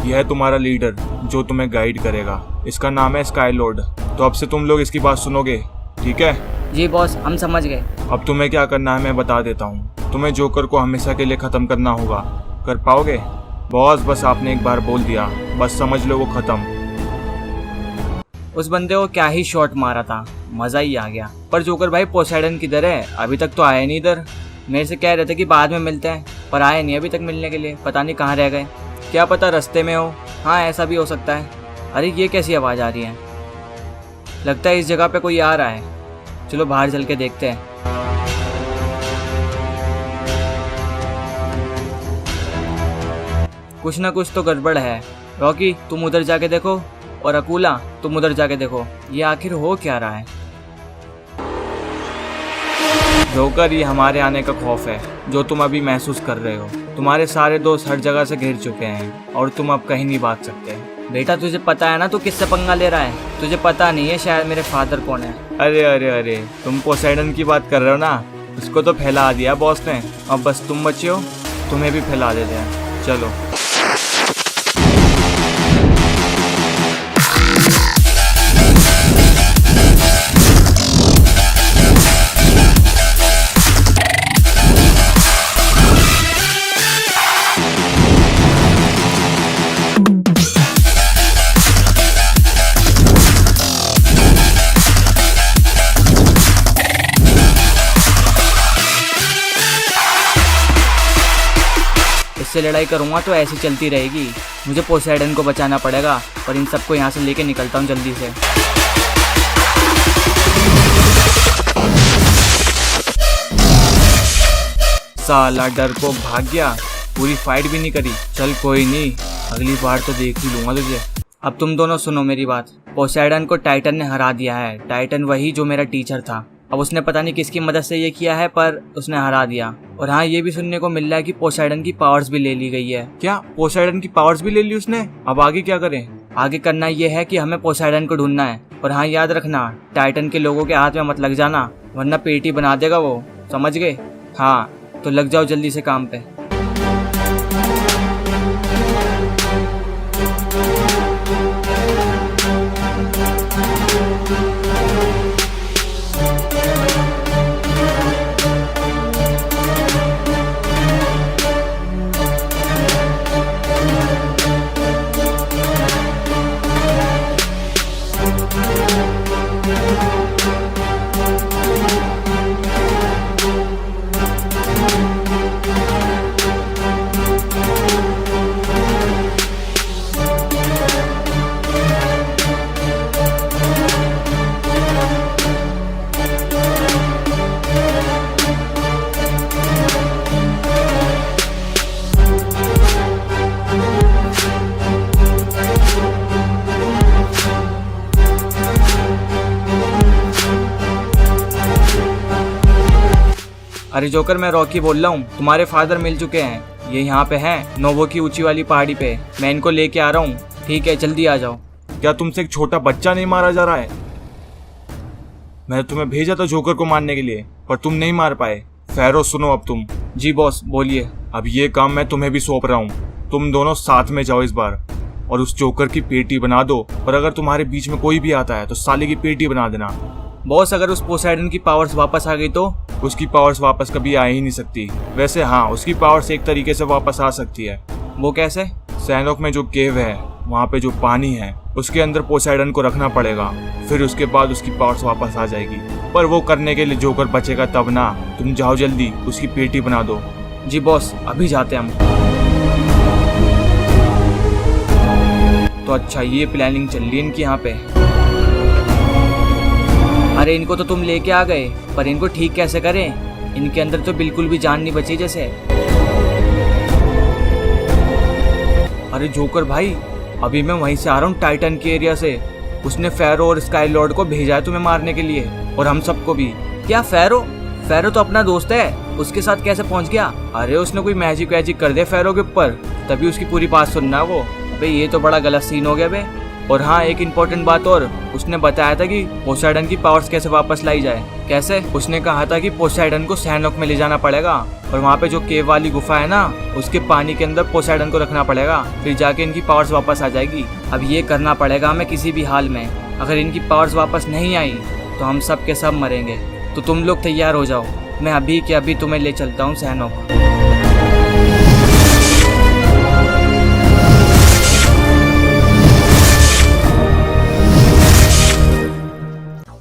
यह है तुम्हारा लीडर जो तुम्हें गाइड करेगा। इसका नाम है स्काई लॉर्ड। तो अब से तुम लोग इसकी बात सुनोगे, ठीक है? जी बॉस, हम समझ गए। अब तुम्हें क्या करना है मैं बता देता हूँ। तुम्हें जोकर को हमेशा के लिए खत्म करना होगा। कर पाओगे? बॉस, बस आपने एक बार बोल दिया, बस समझ लो वो खत्म। उस बंदे को क्या ही शॉट मारा था, मजा ही आ गया। पर जोकर भाई पोसाइडन किधर है? अभी तक तो आया नहीं इधर। मेरे से कह रहे थे कि बाद में मिलते हैं, पर आए नहीं अभी तक मिलने के लिए। पता नहीं कहाँ रह गए, क्या पता रास्ते में हो। हाँ, ऐसा भी हो सकता है। अरे ये कैसी आवाज़ आ रही है? लगता है इस जगह पे कोई आ रहा है। चलो बाहर चल के देखते हैं। कुछ ना कुछ तो गड़बड़ है। रॉकी, तुम उधर जाके देखो, और अकूला, तुम उधर जाके देखो। ये आखिर हो क्या रहा है? जोकर, ये हमारे आने का खौफ है जो तुम अभी महसूस कर रहे हो। तुम्हारे सारे दोस्त हर जगह से घिर चुके हैं और तुम अब कहीं नहीं भाग सकते। बेटा, तुझे पता है ना तू किससे पंगा ले रहा है? तुझे पता नहीं है शायद मेरे फादर कौन है। अरे अरे अरे, तुम पोसाइडन की बात कर रहे हो ना? उसको तो फैला दिया बॉस ने। अब बस तुम बचे हो, तुम्हें भी फैला देते हैं। चलो। इससे लड़ाई करूंगा तो ऐसी चलती रहेगी। मुझे पोसाइडन को बचाना पड़ेगा, और इन सबको यहाँ से लेके निकलता हूँ जल्दी से। साला डर को भाग गया, पूरी फाइट भी नहीं करी। चल कोई नहीं, अगली बार तो देख ही लूंगा तुझे। अब तुम दोनों सुनो मेरी बात। पोसाइडन को टाइटन ने हरा दिया है। टाइटन वही जो मेरा टीचर था। अब उसने पता नहीं किसकी मदद से ये किया है, पर उसने हरा दिया। और हाँ, ये भी सुनने को मिल रहा है कि पोसाइडन की पावर्स भी ले ली गई है। क्या पोसाइडन की पावर्स भी ले ली उसने? अब आगे क्या करें? आगे करना ये है कि हमें पोसाइडन को ढूंढना है। और हाँ, याद रखना, टाइटन के लोगों के हाथ में मत लग जाना, वरना पेटी बना देगा वो। समझ गए? हाँ, तो लग जाओ जल्दी से काम पे। अरे जोकर, मैं रॉकी बोल रहा हूँ। तुम्हारे फादर मिल चुके हैं, ये यहाँ पे हैं, नोवो की ऊंची वाली पहाड़ी पे। मैं इनको लेके आ रहा हूँ, ठीक है? जल्दी आ जाओ। क्या तुमसे एक छोटा बच्चा नहीं मारा जा रहा है? मैंने तुम्हें भेजा था जोकर को मारने के लिए, पर तुम नहीं मार पाए। फेरो, सुनो अब तुम। जी बॉस, बोलिए। अब ये काम मैं तुम्हें भी सौंप रहा हूँ। तुम दोनों साथ में जाओ इस बार, और उस जोकर की पेटी बना दो। और अगर तुम्हारे बीच में कोई भी आता है तो साले की पेटी बना देना। बॉस, अगर उस पोसाइडन की पावर्स वापस आ गई तो? उसकी पावर्स वापस कभी आ ही नहीं सकती। वैसे हाँ, उसकी पावर्स एक तरीके से वापस आ सकती है। वो कैसे? सैनोक में जो केव है, वहाँ पे जो पानी है, उसके अंदर पोसाइडन को रखना पड़ेगा। फिर उसके बाद उसकी पावर्स वापस आ जाएगी। पर वो करने के लिए जोकर बचेगा तब ना। तुम जाओ जल्दी, उसकी पेटी बना दो। जी बॉस, अभी जाते हैं हम। तो अच्छा, ये प्लानिंग चल रही है इनकी यहाँ पे। अरे इनको तो तुम लेके आ गए, पर इनको ठीक कैसे करें? इनके अंदर तो बिल्कुल भी जान नहीं बची जैसे। अरे जोकर भाई, अभी मैं वहीं से आ रहा हूँ टाइटन के एरिया से। उसने फेरो और स्काई लॉर्ड को भेजा है तुम्हें मारने के लिए, और हम सबको भी। क्या फेरो? फेरो तो अपना दोस्त है, उसके साथ कैसे पहुंच गया? अरे उसने कोई मैजिक वैजिक कर दिया फेरो के ऊपर, तभी उसकी पूरी बात सुनना वो। भाई ये तो बड़ा गलत सीन हो गया बे। और हाँ, एक इम्पोर्टेंट बात और, उसने बताया था कि पोसाइडन की पावर्स कैसे वापस लाई जाए। कैसे? उसने कहा था कि पोसाइडन को सैनोक में ले जाना पड़ेगा, और वहाँ पे जो केव वाली गुफा है ना, उसके पानी के अंदर पोसाइडन को रखना पड़ेगा, फिर जाके इनकी पावर्स वापस आ जाएगी। अब ये करना पड़ेगा हमें किसी भी हाल में। अगर इनकी पावर्स वापस नहीं आई तो हम सब के सब मरेंगे। तो तुम लोग तैयार हो जाओ, मैं अभी के अभी तुम्हें ले चलता हूँ सैनोक।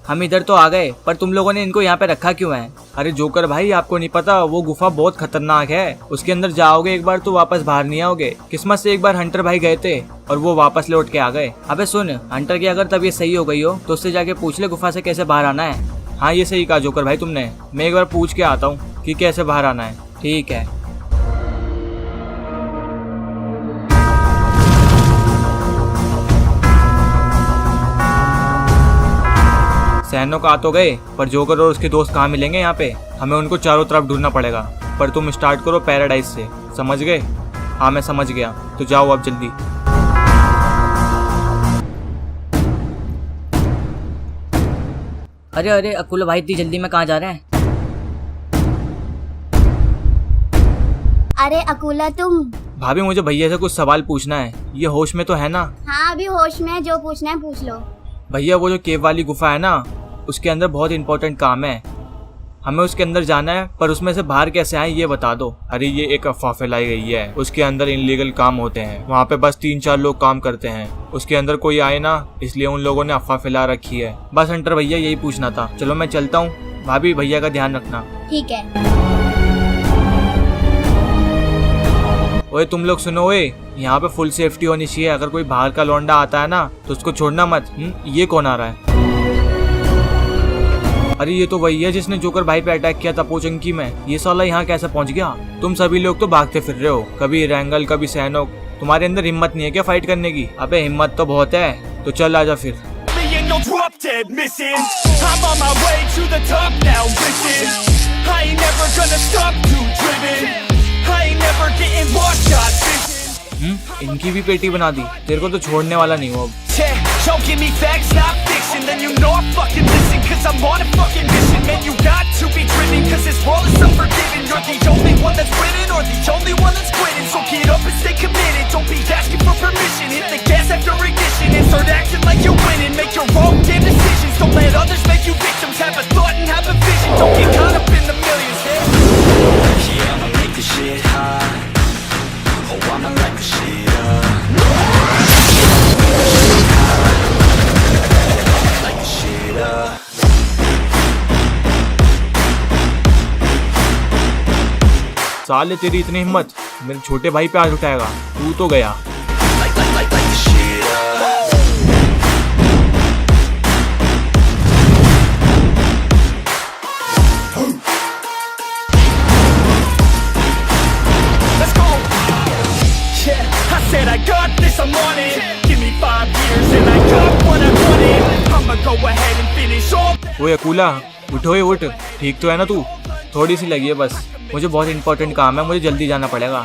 हम इधर तो आ गए, पर तुम लोगों ने इनको यहाँ पे रखा क्यों है? अरे जोकर भाई, आपको नहीं पता वो गुफा बहुत खतरनाक है। उसके अंदर जाओगे एक बार तो वापस बाहर नहीं आओगे। किस्मत से एक बार हंटर भाई गए थे और वो वापस लौट के आ गए। अबे सुन, हंटर की अगर तबीयत सही हो गई हो तो उससे जाके पूछ ले गुफा से कैसे बाहर आना है। हाँ ये सही कहा जोकर भाई तुमने, मैं एक बार पूछ के आता हूँ कि कैसे बाहर आना है। ठीक है। सैनोक आ तो गए, पर जोकर और उसके दोस्त कहाँ मिलेंगे यहाँ पे? हमें उनको चारों तरफ ढूंढना पड़ेगा। पर तुम स्टार्ट करो पैराडाइज से, समझ गए? हाँ मैं समझ गया, तो जाओ अब जल्दी। अरे अरे अकुला भाई, इतनी जल्दी में कहाँ जा रहे हैं? अरे अकुला तुम। भाभी मुझे भैया से कुछ सवाल पूछना है, ये होश में तो है ना? हाँ अभी होश में है, जो पूछना है पूछ लो। भैया वो जो केव वाली गुफा है ना, उसके अंदर बहुत इंपॉर्टेंट काम है, हमें उसके अंदर जाना है, पर उसमें से बाहर कैसे आए ये बता दो। अरे ये एक अफवाह फैलाई गई है, उसके अंदर इनलीगल काम होते हैं, वहाँ पे बस 3-4 लोग काम करते हैं, उसके अंदर कोई आए ना, इसलिए उन लोगों ने अफवाह फैला रखी है। बस हंटर भैया यही पूछना था। चलो मैं चलता हूँ, भाभी भैया का ध्यान रखना। ठीक है। ओए तुम लोग सुनो, ओए यहाँ पे फुल सेफ्टी होनी चाहिए। अगर कोई बाहर का लौंडा आता है ना तो उसको छोड़ना मत। ये कौन आ रहा है? अरे ये तो वही है जिसने जोकर भाई पे अटैक किया था पोचंकी में। ये साला यहाँ कैसे पहुँच गया? तुम सभी लोग तो भागते फिर रहे हो, कभी रैंगल कभी सैनोक। तुम्हारे अंदर हिम्मत नहीं है क्या फाइट करने की? अबे हिम्मत तो बहुत है, तो चल आजा फिर। इनकी भी पेटी बना दी, तेरे को तो छोड़ने वाला नहीं हूँ अब। Don't give me facts, not fiction. Then you know I fucking listen, cause I'm on a fucking mission. Man, you got to be driven, cause this world is unforgiving. You're the only one that's winning, or the only one that's quitting. So get up and stay committed, don't be asking for permission. Hit the gas after ignition and start acting like you're winning. Make your own damn decisions, don't let others make you victims. Have a thought and have a vision, don't get caught up in the millions. Yeah, I'ma make this shit hot. Oh, I'ma light this shit up. साले तेरी इतनी हिम्मत, मेरे छोटे भाई पे आज उठाएगा? तू तो गया। ओए अकूला, उठो ये उठ। ठीक तो है ना तू? थोड़ी सी लगी है बस, मुझे बहुत इंपॉर्टेंट काम है, मुझे जल्दी जाना पड़ेगा।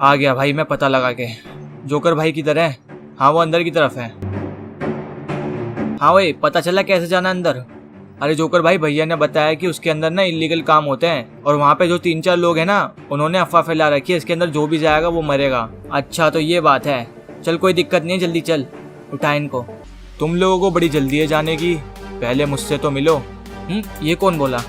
आ गया भाई मैं पता लगा के। जोकर भाई किधर है? हाँ वो अंदर की तरफ है। हाँ भाई पता चला कैसे जाना अंदर? अरे जोकर भाई भैया ने बताया कि उसके अंदर ना इलीगल काम होते हैं, और वहाँ पे जो 3-4 लोग हैं ना, उन्होंने अफवाह फैला रखी है, इसके अंदर जो भी जाएगा वो मरेगा। अच्छा तो ये बात है, चल कोई दिक्कत नहीं है, जल्दी चल, उठा इनको। तुम लोगों को बड़ी जल्दी है जाने की, पहले मुझसे तो मिलो। ये कौन बोला?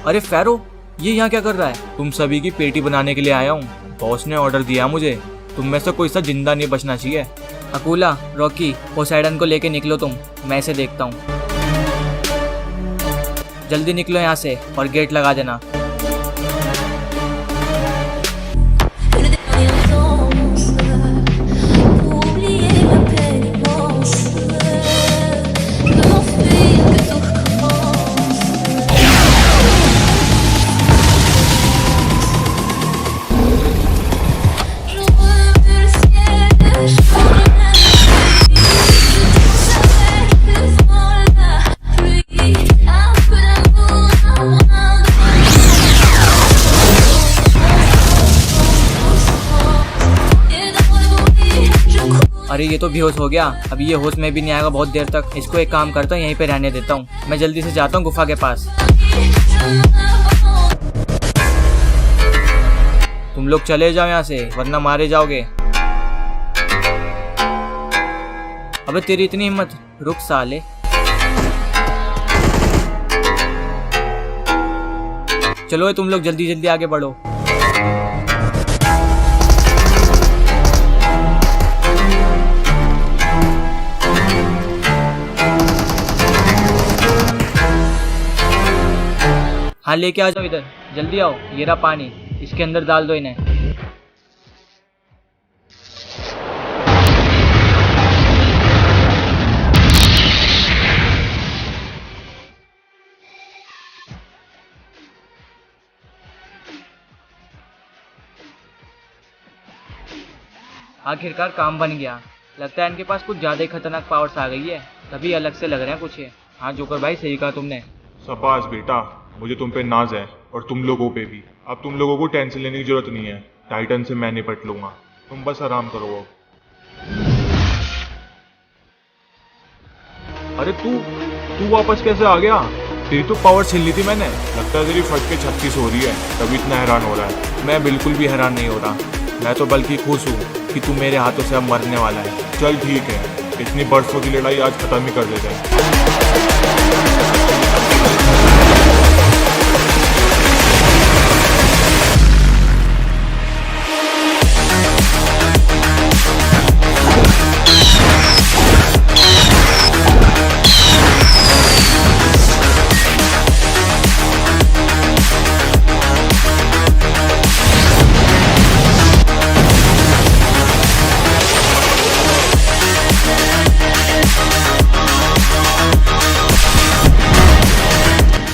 अरे फेरो, ये यहाँ क्या कर रहा है? तुम सभी की पेटी बनाने के लिए आया हूँ, बॉस ने ऑर्डर दिया मुझे, तुम में से कोई सा जिंदा नहीं बचना चाहिए। अकूला, रॉकी, पोसाइडन को लेके निकलो तुम, मैं इसे देखता हूँ। जल्दी निकलो यहाँ से और गेट लगा देना। अरे ये तो बेहोश हो गया, अभी ये होश में भी नहीं आएगा बहुत देर तक। इसको एक काम करता हूँ, यहीं पे रहने देता हूँ। मैं जल्दी से जाता हूँ गुफा के पास। तुम लोग चले जाओ यहाँ से, वरना मारे जाओगे। अबे तेरी इतनी हिम्मत, रुक साले। चलो तुम लोग जल्दी जल्दी आगे बढ़ो। हाँ लेके आ जाओ इधर, जल्दी आओ। ये रहा पानी, इसके अंदर डाल दो इन्हें। आखिरकार काम बन गया। लगता है इनके पास कुछ ज्यादा ही खतरनाक पावर्स आ गई है, तभी अलग से लग रहे हैं कुछ ये। हाँ जोकर भाई सही कहा तुमने। शाबाश बेटा, मुझे तुम पे नाज है और तुम लोगों पे भी। अब तुम लोगों को टेंशन लेने की जरूरत नहीं है, टाइटन से मैं निपट लूंगा। तुम बस आराम करो अब। अरे तू वापस कैसे आ गया? तेरी तो पावर छीन ली थी मैंने। लगता है तेरी फट के 36 हो रही है, तभी इतना हैरान हो रहा है। मैं बिल्कुल भी हैरान नहीं हो रहा, मैं तो बल्कि खुश हूँ कि तू मेरे हाथों से अब मरने वाला है। चल ठीक है, इतनी बरसों की लड़ाई आज खत्म ही कर देते हैं।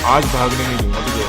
आज भागने नहीं दूंगा तुझे।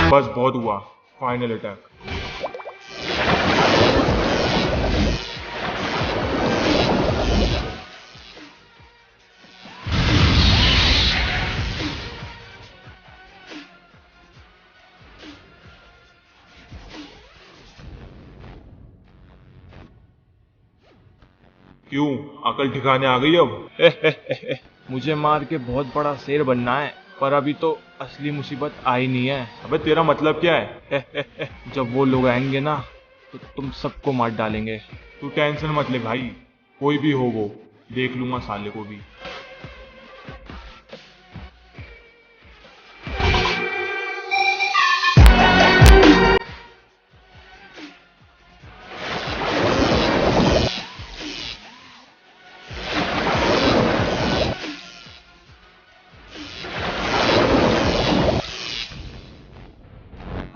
बस बहुत हुआ, फाइनल अटैक। क्यों, अकल ठिकाने आ गई अब? मुझे मार के बहुत बड़ा शेर बनना है, पर अभी तो असली मुसीबत आई नहीं है। अबे तेरा मतलब क्या है? जब वो लोग आएंगे ना तो तुम सबको मार डालेंगे। तू टेंशन मत ले भाई, कोई भी हो वो देख लूंगा साले को भी।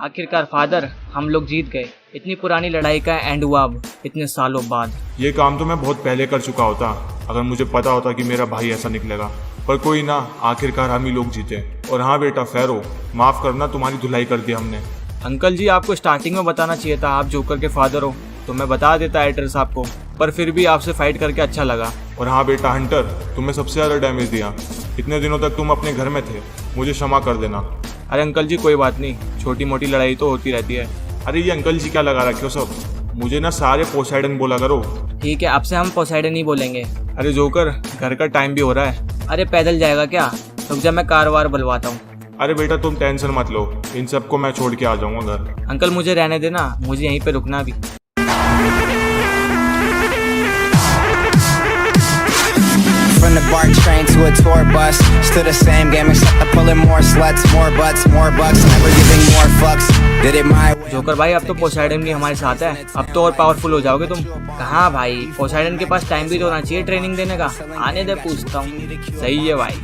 आखिरकार फादर, हम लोग जीत गए। इतनी पुरानी लड़ाई का एंड हुआ अब इतने सालों बाद। ये काम तो मैं बहुत पहले कर चुका होता, अगर मुझे पता होता कि मेरा भाई ऐसा निकलेगा। पर कोई ना, आखिरकार हम ही लोग जीते। और हाँ बेटा फेरो, माफ करना, तुम्हारी धुलाई कर दी हमने। अंकल जी, आपको स्टार्टिंग में बताना चाहिए था, आप जोकर के फादर हो तो मैं बता देता एड्रेस आपको, पर फिर भी आपसे फाइट करके अच्छा लगा। और हाँ बेटा हंटर, तुम्हें सबसे ज्यादा डैमेज दिया। इतने दिनों तक तुम अपने घर में थे, मुझे क्षमा कर देना। अरे अंकल जी कोई बात नहीं, छोटी मोटी लड़ाई तो होती रहती है। अरे ये अंकल जी क्या लगा रखे हो सब? मुझे ना सारे पोसाइडन बोला करो। ठीक है, आपसे हम पोसाइडन ही बोलेंगे। अरे जोकर, घर का टाइम भी हो रहा है। अरे पैदल जाएगा क्या? रुक जा, मैं कार वार बुलवाता हूँ। अरे बेटा तुम टेंशन मत लो, इन सबको मैं छोड़ के आ जाऊंगा घर। अंकल मुझे रहने देना, मुझे यहीं पे रुकना भी। From the BART train to a tour bus, still the same game except I'm pulling more sluts, more butts, more bucks, never giving more fucks. Did it my way. Joker भाई अब तो पोसाइडन भी हमारे साथ है, अब तो और पावरफुल हो जाओगे तुम। कहाँ भाई, पोसाइडन के पास टाइम भी तो होना चाहिए ट्रेनिंग देने का। आने दे, पूछता हूँ। सही है भाई।